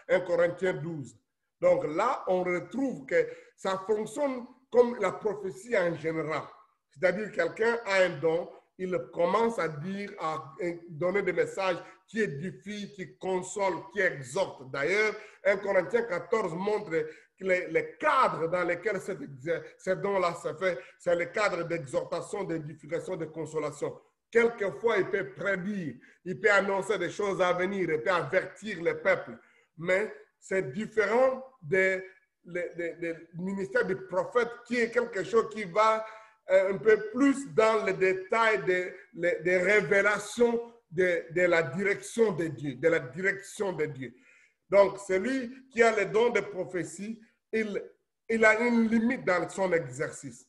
1 Corinthiens 12. Donc là, on retrouve que ça fonctionne comme la prophétie en général. C'est-à-dire quelqu'un a un don, il commence à dire, à donner des messages qui édifient, qui consolent, qui exhortent. D'ailleurs, 1 Corinthiens 14 montre que les cadres dans lesquels ce don-là se fait, c'est le cadre d'exhortation, d'édification, de consolation. Quelquefois, il peut prédire, il peut annoncer des choses à venir, il peut avertir le peuple. Mais c'est différent du ministère du prophète qui est quelque chose qui va un peu plus dans le détail des révélations de la direction de Dieu, de la direction de Dieu. Donc, celui qui a le don de prophétie, il a une limite dans son exercice.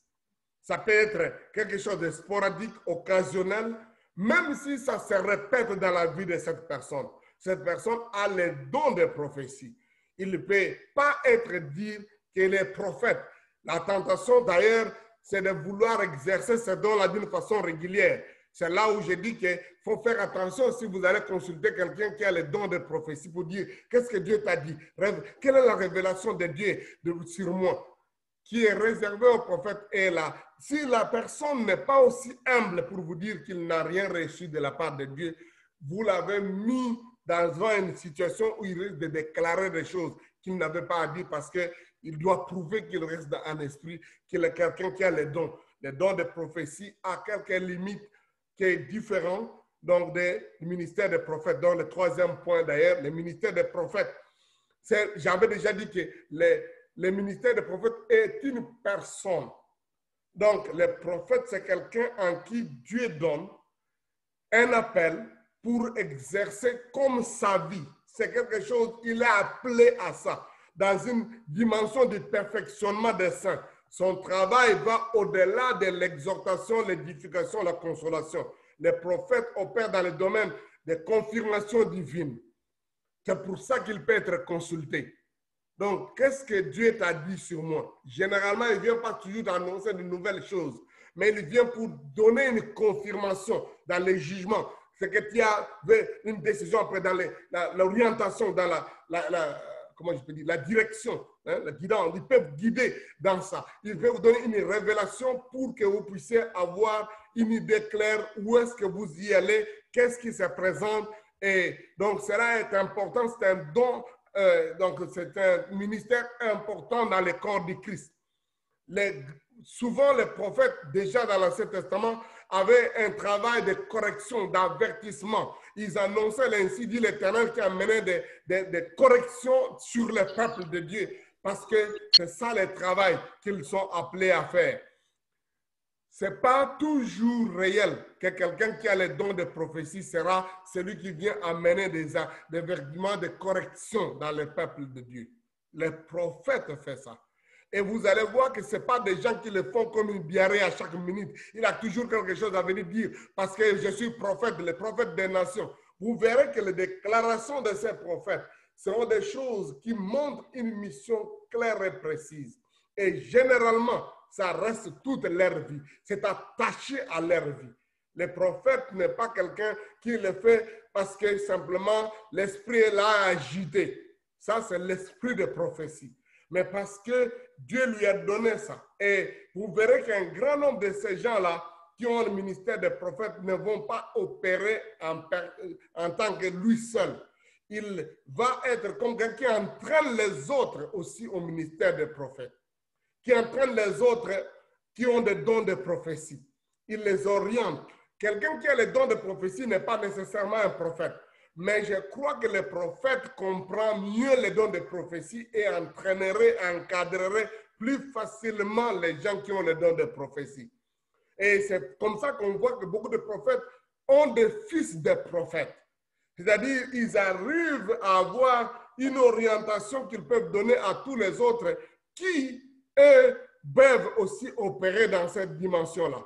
Ça peut être quelque chose de sporadique, occasionnel, même si ça se répète dans la vie de cette personne. Cette personne a le don de prophétie. Il ne peut pas être dit qu'il est prophète. La tentation, d'ailleurs, c'est de vouloir exercer ce don-là d'une façon régulière. C'est là où je dis qu'il faut faire attention si vous allez consulter quelqu'un qui a le don de prophétie pour dire qu'est-ce que Dieu t'a dit, quelle est la révélation de Dieu sur moi, qui est réservée au prophète est là. Si la personne n'est pas aussi humble pour vous dire qu'il n'a rien reçu de la part de Dieu, vous l'avez mis dans une situation où il risque de déclarer des choses qu'il n'avait pas à dire parce qu'il doit prouver qu'il reste dans un esprit, qu'il est quelqu'un qui a les dons. Le don de prophétie a quelques limites qui est différent donc du ministère des prophètes. Donc le troisième point d'ailleurs, le ministère des prophètes. J'avais déjà dit que le ministère des prophètes est une personne. Donc le prophète, c'est quelqu'un en qui Dieu donne un appel pour exercer comme sa vie. C'est quelque chose, il est appelé à ça, dans une dimension de perfectionnement des saints. Son travail va au-delà de l'exhortation, l'édification, la consolation. Les prophètes opèrent dans le domaine des confirmations divines. C'est pour ça qu'il peut être consulté. Donc, qu'est-ce que Dieu t'a dit sur moi? Généralement, il ne vient pas toujours d'annoncer de nouvelles choses, mais il vient pour donner une confirmation dans les jugements. C'est que tu as une décision après dans l'orientation, dans comment je peux dire, la direction, hein, ils peuvent guider dans ça. Ils peuvent vous donner une révélation pour que vous puissiez avoir une idée claire où est-ce que vous y allez, qu'est-ce qui se présente. Et donc, cela est important, c'est un don, donc c'est un ministère important dans le corps du Christ. Souvent, les prophètes, déjà dans l'Ancien Testament, avaient un travail de correction, d'avertissement. Ils annonçaient ainsi dit l'Éternel qui amenait des corrections sur le peuple de Dieu, parce que c'est ça le travail qu'ils sont appelés à faire. Ce n'est pas toujours réel que quelqu'un qui a le don de prophétie sera celui qui vient amener des avertissements de correction dans le peuple de Dieu. Les prophètes font ça. Et vous allez voir que ce n'est pas des gens qui le font comme une diarrhée à chaque minute. Il a toujours quelque chose à venir dire parce que je suis prophète, le prophète des nations. Vous verrez que les déclarations de ces prophètes seront des choses qui montrent une mission claire et précise. Et généralement, ça reste toute leur vie. C'est attaché à leur vie. Le prophète n'est pas quelqu'un qui le fait parce que simplement l'esprit est là à agiter. Ça, c'est l'esprit de prophétie. Mais parce que Dieu lui a donné ça. Et vous verrez qu'un grand nombre de ces gens-là qui ont le ministère de prophète ne vont pas opérer en tant que lui seul. Il va être comme quelqu'un qui entraîne les autres aussi au ministère de prophète, qui entraîne les autres qui ont des dons de prophétie. Il les oriente. Quelqu'un qui a les dons de prophétie n'est pas nécessairement un prophète. Mais je crois que le prophète comprend mieux les dons de prophétie et entraînerait, encadrerait plus facilement les gens qui ont les dons de prophétie. Et c'est comme ça qu'on voit que beaucoup de prophètes ont des fils de prophètes. C'est-à-dire, ils arrivent à avoir une orientation qu'ils peuvent donner à tous les autres qui, eux, peuvent aussi opérer dans cette dimension-là.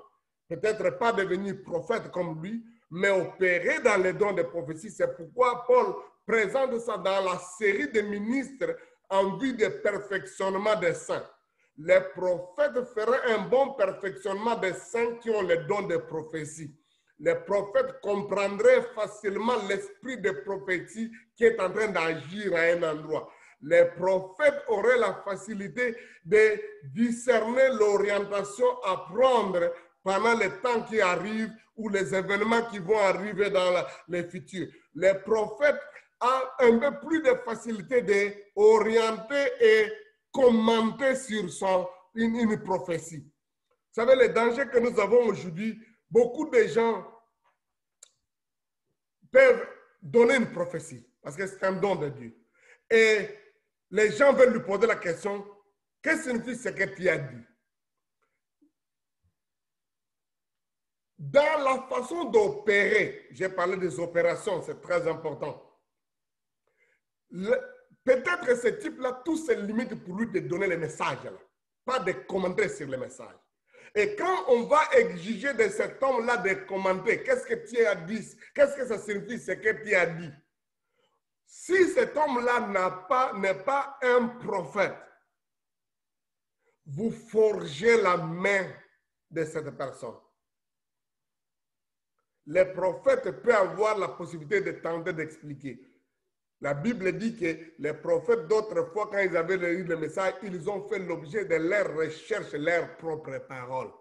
Peut-être pas devenir prophète comme lui, mais opérer dans les dons de prophétie. C'est pourquoi Paul présente ça dans la série des ministres en vue de perfectionnement des saints. Les prophètes feraient un bon perfectionnement des saints qui ont les dons de prophétie. Les prophètes comprendraient facilement l'esprit de prophétie qui est en train d'agir à un endroit. Les prophètes auraient la facilité de discerner l'orientation à prendre pendant les temps qui arrivent ou les événements qui vont arriver dans le futur. Les prophètes ont un peu plus de facilité d'orienter et commenter sur une prophétie. Vous savez, le danger que nous avons aujourd'hui, beaucoup de gens peuvent donner une prophétie parce que c'est un don de Dieu. Et les gens veulent lui poser la question, qu'est-ce que signifie ce que tu as dit? Dans la façon d'opérer, j'ai parlé des opérations, c'est très important. Peut-être ce type-là, tout se limite pour lui de donner les messages, là, pas de commenter sur les messages. Et quand on va exiger de cet homme-là de commenter, qu'est-ce que tu as dit, qu'est-ce que ça signifie ce que tu as dit? Si cet homme-là n'est pas un prophète, vous forgez la main de cette personne. Les prophètes peuvent avoir la possibilité de tenter d'expliquer. La Bible dit que les prophètes d'autrefois, quand ils avaient lu le message, ils ont fait l'objet de leurs recherches, leurs propres paroles,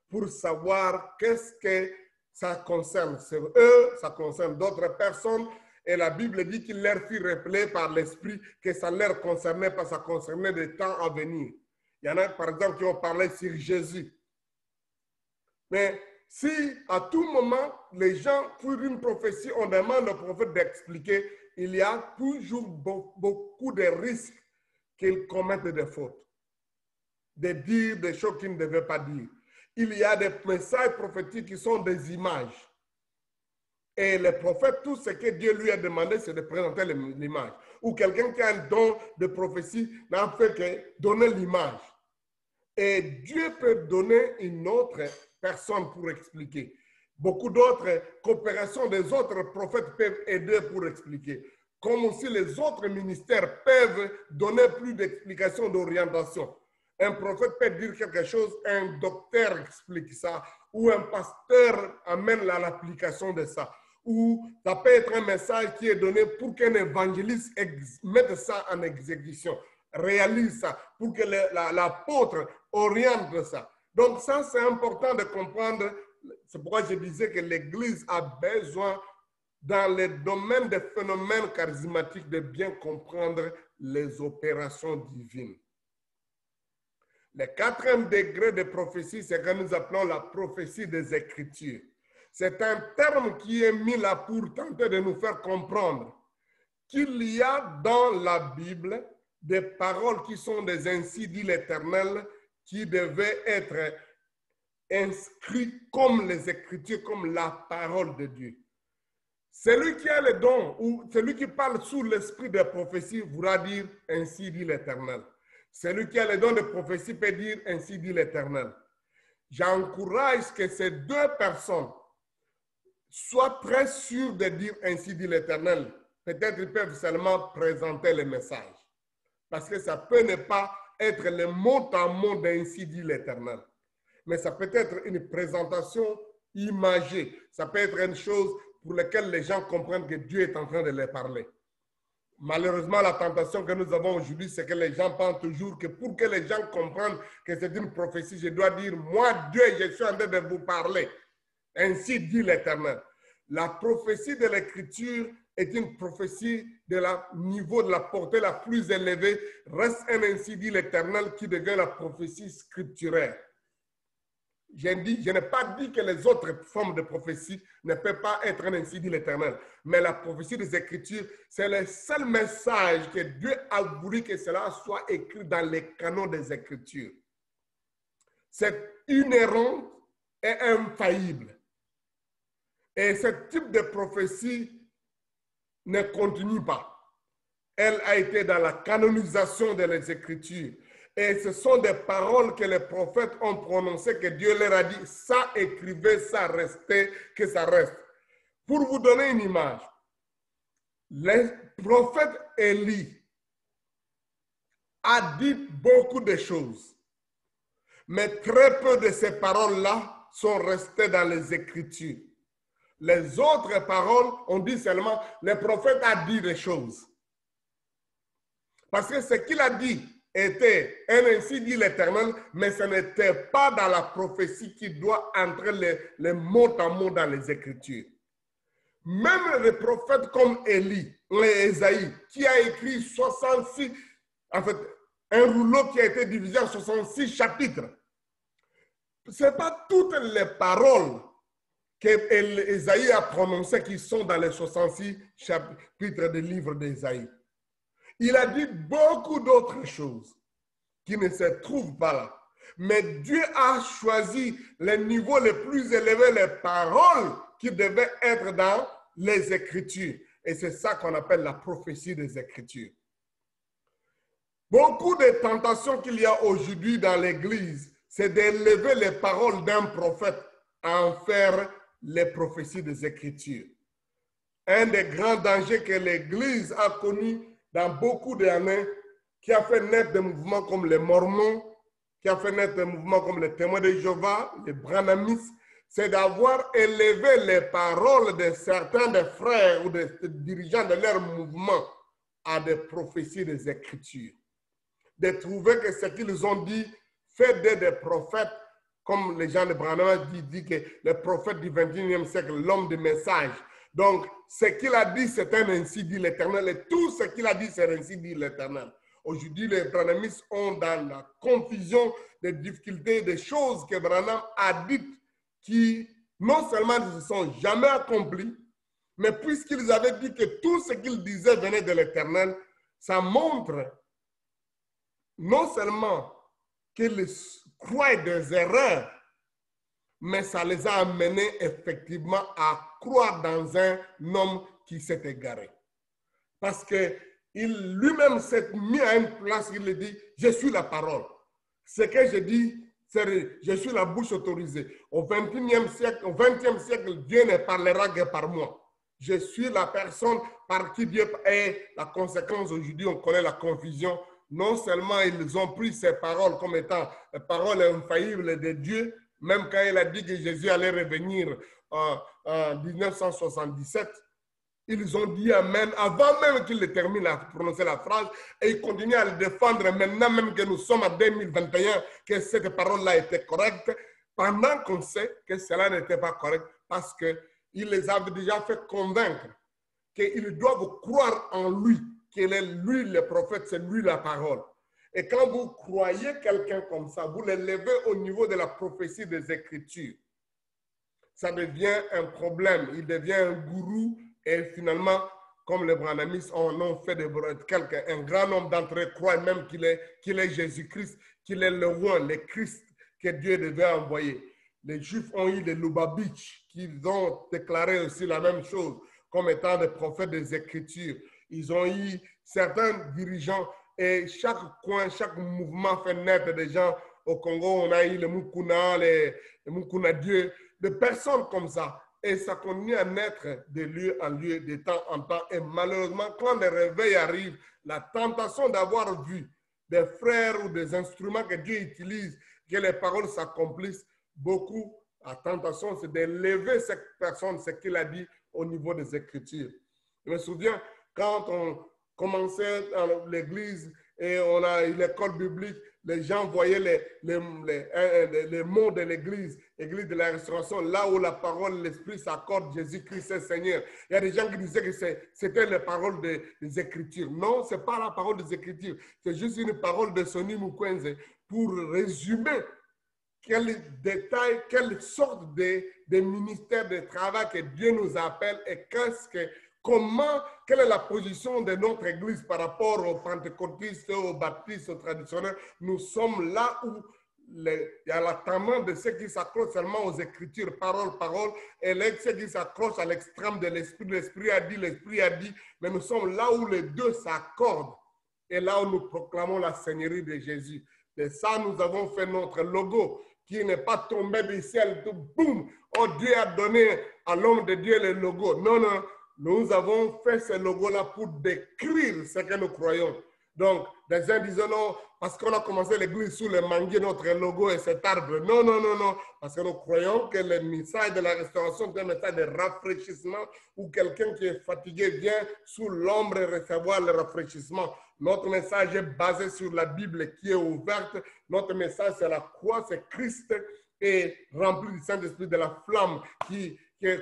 pour savoir qu'est-ce que ça concerne sur eux, ça concerne d'autres personnes. Et la Bible dit qu'il leur fit rappeler par l'Esprit que ça ne leur concernait pas, ça concernait des temps à venir. Il y en a, par exemple, qui ont parlé sur Jésus. Mais si à tout moment, les gens, pour une prophétie, on demande au prophète d'expliquer, il y a toujours beaucoup de risques qu'ils commettent des fautes, de dire des choses qu'ils ne devaient pas dire. Il y a des messages prophétiques qui sont des images. Et le prophète, tout ce que Dieu lui a demandé, c'est de présenter l'image. Ou quelqu'un qui a un don de prophétie n'a fait que donner l'image. Et Dieu peut donner une autre personne pour expliquer. Beaucoup d'autres coopérations des autres prophètes peuvent aider pour expliquer. Comme aussi les autres ministères peuvent donner plus d'explications d'orientation. Un prophète peut dire quelque chose, un docteur explique ça, ou un pasteur amène à l'application de ça. Ou ça peut être un message qui est donné pour qu'un évangéliste mette ça en exécution, réalise ça, pour que l'apôtre oriente ça. Donc ça, c'est important de comprendre. C'est pourquoi je disais que l'Église a besoin, dans le domaine des phénomènes charismatiques, de bien comprendre les opérations divines. Le 4e degré de prophétie, c'est ce que nous appelons la prophétie des Écritures. C'est un terme qui est mis là pour tenter de nous faire comprendre qu'il y a dans la Bible des paroles qui sont des ainsi dit l'Éternel, qui devaient être inscrites comme les Écritures, comme la parole de Dieu. Celui qui a le don, ou celui qui parle sous l'esprit de prophétie, voudra dire ainsi dit l'Éternel. Celui qui a les dons de prophétie peut dire ainsi dit l'Éternel. J'encourage que ces deux personnes soient très sûres de dire ainsi dit l'Éternel. Peut-être ils peuvent seulement présenter le message. Parce que ça peut ne pas être le mot en mot d'ainsi dit l'Éternel. Mais ça peut être une présentation imagée. Ça peut être une chose pour laquelle les gens comprennent que Dieu est en train de les parler. Malheureusement, la tentation que nous avons aujourd'hui, c'est que les gens pensent toujours que pour que les gens comprennent que c'est une prophétie, je dois dire, moi, Dieu, je suis en train de vous parler. Ainsi dit l'Éternel. La prophétie de l'Écriture est une prophétie de la niveau de la portée la plus élevée, reste un ainsi dit l'Éternel qui devient la prophétie scripturaire. Je n'ai pas dit que les autres formes de prophétie ne peuvent pas être un ainsi dit l'Éternel. Mais la prophétie des Écritures, c'est le seul message que Dieu a voulu que cela soit écrit dans les canons des Écritures. C'est inhérent et infaillible. Et ce type de prophétie ne continue pas. Elle a été dans la canonisation des Écritures. Et ce sont des paroles que les prophètes ont prononcées, que Dieu leur a dit, ça écrivez, ça restait, que ça reste. Pour vous donner une image, le prophète Élie a dit beaucoup de choses, mais très peu de ces paroles-là sont restées dans les Écritures. Les autres paroles, on dit seulement, le prophète a dit des choses. Parce que ce qu'il a dit était un ainsi dit l'Éternel, mais ce n'était pas dans la prophétie qui doit entrer les mots en mots dans les Écritures. Même les prophètes comme Ésaïe, qui a écrit 66, en fait, un rouleau qui a été divisé en 66 chapitres. Ce n'est pas toutes les paroles qu'Ésaïe a prononcées qui sont dans les 66 chapitres du livre d'Ésaïe. Il a dit beaucoup d'autres choses qui ne se trouvent pas là. Mais Dieu a choisi les niveaux les plus élevés, les paroles qui devaient être dans les Écritures. Et c'est ça qu'on appelle la prophétie des Écritures. Beaucoup de tentations qu'il y a aujourd'hui dans l'Église, c'est d'élever les paroles d'un prophète à en faire les prophéties des Écritures. Un des grands dangers que l'Église a connu dans beaucoup d'années, qui a fait naître des mouvements comme les Mormons, qui a fait naître des mouvements comme les Témoins de Jéhovah, les Branhamistes, c'est d'avoir élevé les paroles de certains des frères ou des dirigeants de leur mouvement à des prophéties des Écritures. De trouver que ce qu'ils ont dit fait des prophètes, comme les gens de Branham disent que les prophètes du XXIe siècle, l'homme de message. Donc, ce qu'il a dit, c'est un ainsi dit l'Éternel. Et tout ce qu'il a dit, c'est ainsi dit l'Éternel. Aujourd'hui, les Branhamistes ont dans la confusion des difficultés, des choses que Branham a dites qui non seulement ne se sont jamais accomplies, mais puisqu'ils avaient dit que tout ce qu'ils disaient venait de l'Éternel, ça montre non seulement qu'ils croient des erreurs, mais ça les a amenés effectivement à croire dans un homme qui s'est égaré. Parce que lui-même s'est mis à une place, il dit, je suis la parole. Ce que je dis, je suis la bouche autorisée. Au XXe siècle, Dieu ne parlera que par moi. Je suis la personne par qui Dieu est. La conséquence, aujourd'hui, on connaît la confusion. Non seulement ils ont pris ces paroles comme étant les paroles infaillibles de Dieu, même quand il a dit que Jésus allait revenir en 1977, ils ont dit Amen avant même qu'il termine à prononcer la phrase et ils continuent à le défendre maintenant même que nous sommes en 2021, que cette parole-là était correcte, pendant qu'on sait que cela n'était pas correct parce qu'il les avait déjà fait convaincre qu'ils doivent croire en lui, qu'il est lui le prophète, c'est lui la parole. Et quand vous croyez quelqu'un comme ça, vous l'élevez au niveau de la prophétie des Écritures. Ça devient un problème, il devient un gourou et finalement, comme les Branhamistes en ont fait un grand nombre d'entre eux croient même qu'il est Jésus-Christ, qu'il est le roi, le Christ que Dieu devait envoyer. Les Juifs ont eu les Lubavitch qui ont déclaré aussi la même chose comme étant des prophètes des Écritures. Ils ont eu certains dirigeants Et chaque coin, chaque mouvement fait naître des gens. Au Congo, on a eu les Mukuna, les Mukuna Dieu, des personnes comme ça. Et ça continue à naître de lieu en lieu, de temps en temps. Et malheureusement, quand les réveils arrivent, la tentation d'avoir vu des frères ou des instruments que Dieu utilise, que les paroles s'accomplissent, beaucoup, la tentation, c'est d'élever cette personne, ce qu'il a dit au niveau des Écritures. Je me souviens, quand on commençait dans l'église et on a eu l'école biblique, les gens voyaient les mots de l'église, l'église de la restauration, là où la parole, l'esprit s'accorde, Jésus-Christ est Seigneur. Il y a des gens qui disaient que c'était les paroles des Écritures. Non, ce n'est pas la parole des Écritures. C'est juste une parole de Sonny Mukwenze pour résumer quel détail, quelle sorte de ministère de travail que Dieu nous appelle et quelle est la position de notre Église par rapport aux pentecôtistes, aux baptistes, aux traditionnels. Nous sommes là où il y a la tendance de ceux qui s'accrochent seulement aux Écritures, parole, et ceux qui s'accrochent à l'extrême de l'Esprit. L'Esprit a dit, mais nous sommes là où les deux s'accordent et là où nous proclamons la Seigneurie de Jésus. Et ça, nous avons fait notre logo qui n'est pas tombé du ciel, tout boum, oh Dieu a donné à l'homme de Dieu le logo. Non, non, nous avons fait ce logo-là pour décrire ce que nous croyons. Donc, des gens disent non, parce qu'on a commencé l'église sous le manguier, notre logo et cet arbre. Non, non, non, non, parce que nous croyons que le message de la restauration est un message de rafraîchissement où quelqu'un qui est fatigué vient sous l'ombre et recevoir le rafraîchissement. Notre message est basé sur la Bible qui est ouverte. Notre message, c'est la croix, c'est Christ et rempli du Saint-Esprit, de la flamme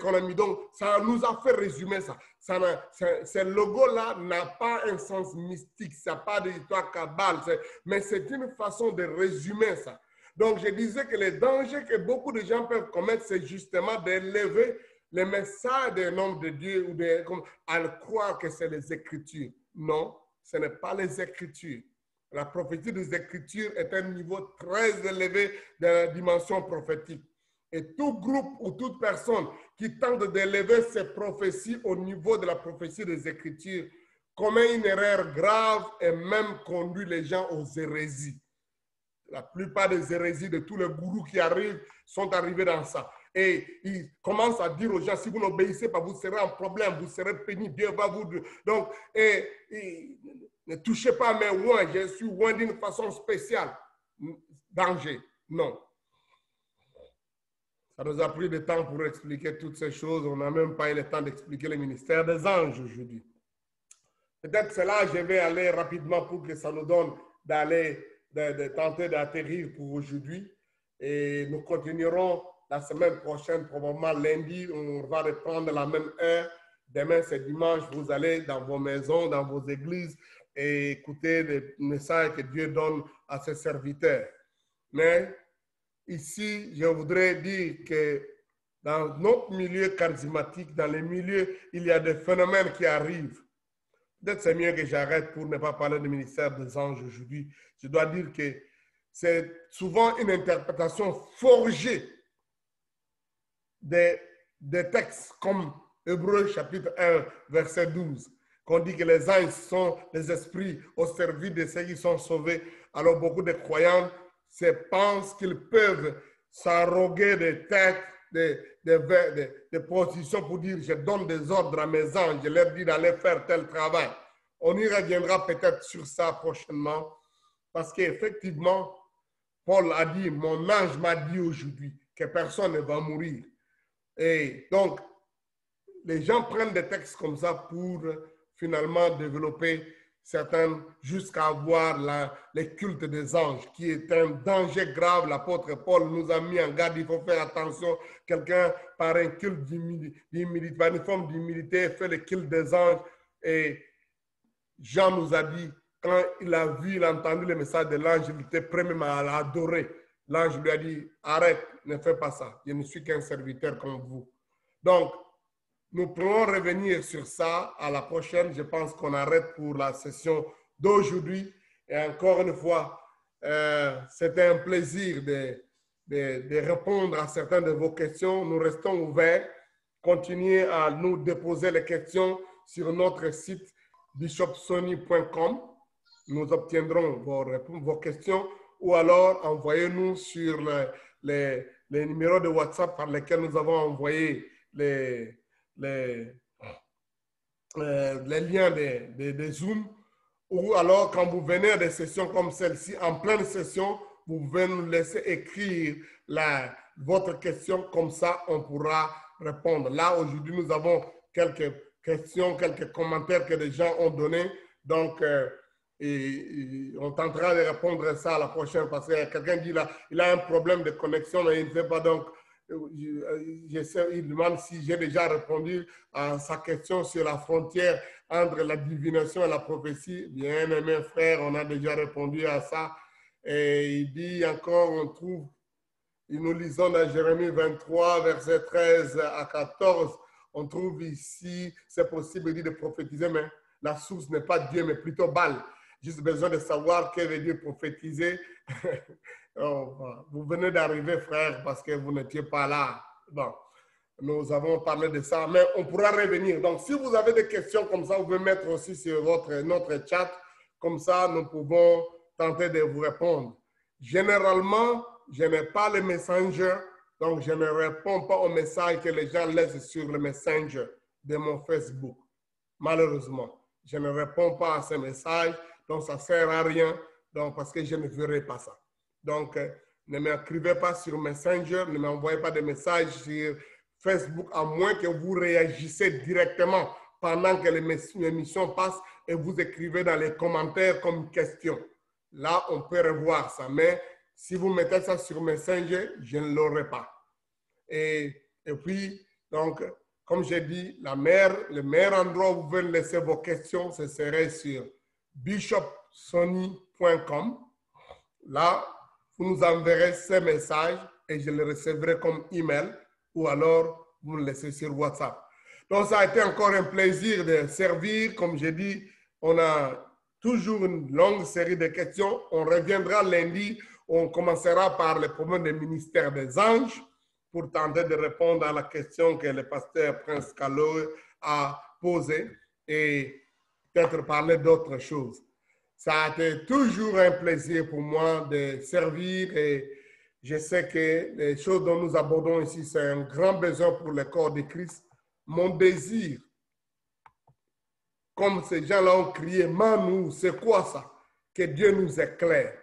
qu'on a mis. Donc, ça nous a fait résumer ça. Ce logo-là n'a pas un sens mystique, ça n'a pas d'histoire cabale, mais c'est une façon de résumer ça. Donc, je disais que les dangers que beaucoup de gens peuvent commettre, c'est justement d'élever le message d'un homme de Dieu ou à croire que c'est les Écritures. Non, ce n'est pas les Écritures. La prophétie des Écritures est un niveau très élevé de la dimension prophétique. Et tout groupe ou toute personne qui tente d'élever ces prophéties au niveau de la prophétie des Écritures commet une erreur grave et même conduit les gens aux hérésies. La plupart des hérésies de tous les gourous qui arrivent sont arrivés dans ça. Et ils commencent à dire aux gens, si vous n'obéissez pas, vous serez en problème, vous serez pénible, Dieu va vous... Donc, ne touchez pas à mes oins, je suis oint d'une façon spéciale. Danger, non. Ça nous a pris du temps pour expliquer toutes ces choses. On n'a même pas eu le temps d'expliquer le ministère des anges aujourd'hui. Peut-être que là, je vais aller rapidement pour que ça nous donne de tenter d'atterrir pour aujourd'hui. Et nous continuerons la semaine prochaine, probablement lundi. On va reprendre la même heure. Demain, c'est dimanche. Vous allez dans vos maisons, dans vos églises et écouter les messages que Dieu donne à ses serviteurs. Mais ici, je voudrais dire que dans notre milieu charismatique, dans les milieux, il y a des phénomènes qui arrivent. Peut-être c'est mieux que j'arrête pour ne pas parler du ministère des anges aujourd'hui. Je dois dire que c'est souvent une interprétation forgée des textes comme Hébreux chapitre 1, verset 12, qu'on dit que les anges sont les esprits au service de ceux qui sont sauvés. Alors beaucoup de croyants pensent qu'ils peuvent s'arroguer des têtes, des positions pour dire je donne des ordres à mes anges, je leur dis d'aller faire tel travail. On y reviendra peut-être sur ça prochainement parce qu'effectivement, Paul a dit, mon ange m'a dit aujourd'hui que personne ne va mourir. Et donc, les gens prennent des textes comme ça pour finalement développer certains, jusqu'à avoir le culte des anges, qui est un danger grave. L'apôtre Paul nous a mis en garde, il faut faire attention. Quelqu'un, par un culte d'humilité, par une forme d'humilité, fait le culte des anges. Et Jean nous a dit, quand il a vu, il a entendu le message de l'ange, il était prêt même à l'adorer. L'ange lui a dit, arrête, ne fais pas ça. Je ne suis qu'un serviteur comme vous. Donc, nous pourrons revenir sur ça à la prochaine. Je pense qu'on arrête pour la session d'aujourd'hui. Et encore une fois, c'était un plaisir de répondre à certaines de vos questions. Nous restons ouverts. Continuez à nous déposer les questions sur notre site bishopsony.com nous obtiendrons vos questions ou alors envoyez-nous sur les numéros de WhatsApp par lesquels nous avons envoyé les liens de Zoom, ou alors quand vous venez à des sessions comme celle-ci, en pleine session, vous pouvez nous laisser écrire votre question, comme ça on pourra répondre. Là, aujourd'hui, nous avons quelques questions, quelques commentaires que les gens ont donnés, donc on tentera de répondre à ça à la prochaine, parce que quelqu'un dit là, il a un problème de connexion, mais il ne sait pas, donc il demande si j'ai déjà répondu à sa question sur la frontière entre la divination et la prophétie. Bien aimé frère, on a déjà répondu à ça. Et il dit encore, on trouve, nous lisons dans Jérémie 23, versets 13 à 14, on trouve ici, c'est possible de prophétiser, mais la source n'est pas Dieu, mais plutôt Baal. Juste besoin de savoir que veut dire prophétiser. Vous venez d'arriver, frère, parce que vous n'étiez pas là. Bon, nous avons parlé de ça, mais on pourra revenir. Donc, si vous avez des questions comme ça, vous pouvez mettre aussi sur notre chat. Comme ça, nous pouvons tenter de vous répondre. Généralement, je n'ai pas le Messenger, donc je ne réponds pas aux messages que les gens laissent sur le Messenger de mon Facebook. Malheureusement, je ne réponds pas à ces messages, donc ça ne sert à rien, donc, parce que je ne ferai pas ça. Donc, ne m'écrivez pas sur Messenger, ne m'envoyez pas de messages sur Facebook, à moins que vous réagissez directement pendant que l'émission passe et vous écrivez dans les commentaires comme question. Là, on peut revoir ça, mais si vous mettez ça sur Messenger, je ne l'aurai pas. Et puis, donc, comme j'ai dit, le meilleur endroit où vous pouvez laisser vos questions, ce serait sur bishopsony.com. Là, vous nous enverrez ces messages et je les recevrai comme email ou alors vous me laissez sur WhatsApp. Donc, ça a été encore un plaisir de servir. Comme j'ai dit, on a toujours une longue série de questions. On reviendra lundi. On commencera par le problème du ministère des anges pour tenter de répondre à la question que le pasteur Prince Calo a posée et peut-être parler d'autres choses. Ça a été toujours un plaisir pour moi de servir et je sais que les choses dont nous abordons ici, c'est un grand besoin pour le corps de Christ. Mon désir, comme ces gens-là ont crié, Manou, c'est quoi ça? Que Dieu nous éclaire.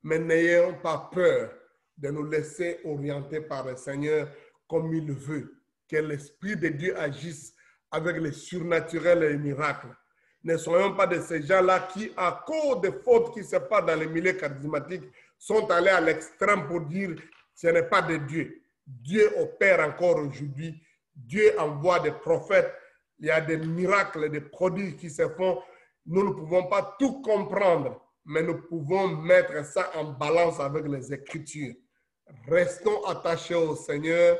Mais n'ayons pas peur de nous laisser orienter par le Seigneur comme il veut. Que l'Esprit de Dieu agisse avec le surnaturel et les miracles. Ne soyons pas de ces gens-là qui, à cause des fautes qui se passent dans les milieux charismatiques, sont allés à l'extrême pour dire ce n'est pas de Dieu. Dieu opère encore aujourd'hui. Dieu envoie des prophètes. Il y a des miracles, des prodiges qui se font. Nous ne pouvons pas tout comprendre, mais nous pouvons mettre ça en balance avec les Écritures. Restons attachés au Seigneur.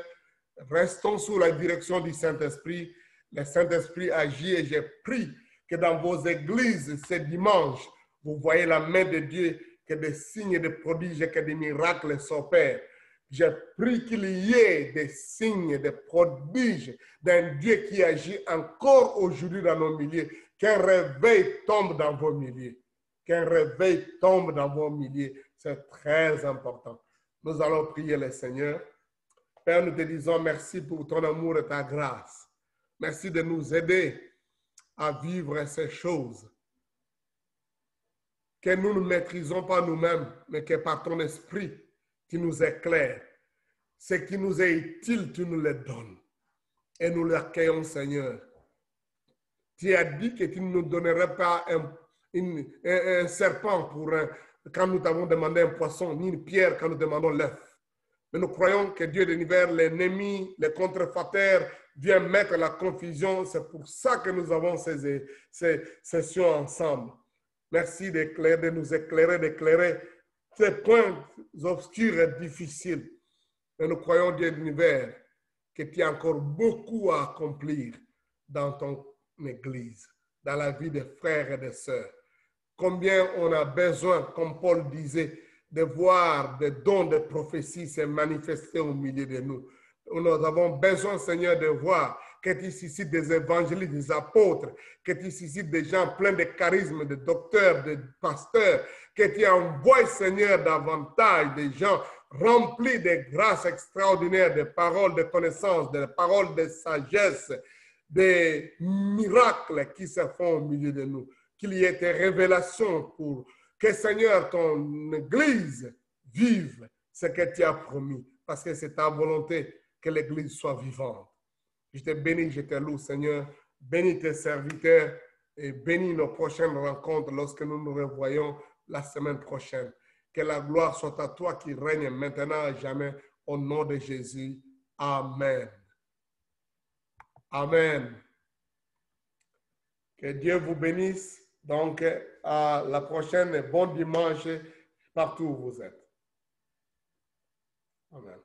Restons sous la direction du Saint-Esprit. Le Saint-Esprit agit et j'ai pris que dans vos églises, ce dimanche, vous voyez la main de Dieu, que des signes, des prodiges, que des miracles s'opèrent. J'ai pris qu'il y ait des signes, des prodiges d'un Dieu qui agit encore aujourd'hui dans nos milieux. Qu'un réveil tombe dans vos milieux. Qu'un réveil tombe dans vos milieux. C'est très important. Nous allons prier le Seigneur. Père, nous te disons merci pour ton amour et ta grâce. Merci de nous aider à vivre ces choses que nous ne maîtrisons pas nous-mêmes, mais que par ton esprit, tu nous éclaires. Ce qui nous est utile, tu nous le donnes. Et nous l'accueillons, Seigneur. Tu as dit que tu ne nous donnerais pas un serpent quand nous t'avons demandé un poisson, ni une pierre quand nous demandons l'œuf. Mais nous croyons que Dieu de l'univers, l'ennemi, les contrefacteurs, vient mettre la confusion. C'est pour ça que nous avons ces sessions ensemble. Merci de nous éclairer, d'éclairer ces points obscurs et difficiles. Et nous croyons, Dieu de l'univers, que tu as encore beaucoup à accomplir dans ton Église, dans la vie des frères et des sœurs. Combien on a besoin, comme Paul disait, de voir des dons de prophétie se manifester au milieu de nous. Nous avons besoin, Seigneur, de voir que tu suscites des évangélistes, des apôtres, que tu suscites des gens pleins de charisme, de docteurs, de pasteurs, que tu envoies, Seigneur, davantage des gens remplis de grâces extraordinaires, de paroles de connaissance, de paroles de sagesse, des miracles qui se font au milieu de nous. Qu'il y ait des révélations pour que, Seigneur, ton Église vive ce que tu as promis, parce que c'est ta volonté que l'Église soit vivante. Je te bénis, je te loue, Seigneur. Bénis tes serviteurs et bénis nos prochaines rencontres lorsque nous nous revoyons la semaine prochaine. Que la gloire soit à toi qui règne maintenant et jamais, au nom de Jésus. Amen. Amen. Que Dieu vous bénisse. Donc, à la prochaine et bon dimanche partout où vous êtes. Amen.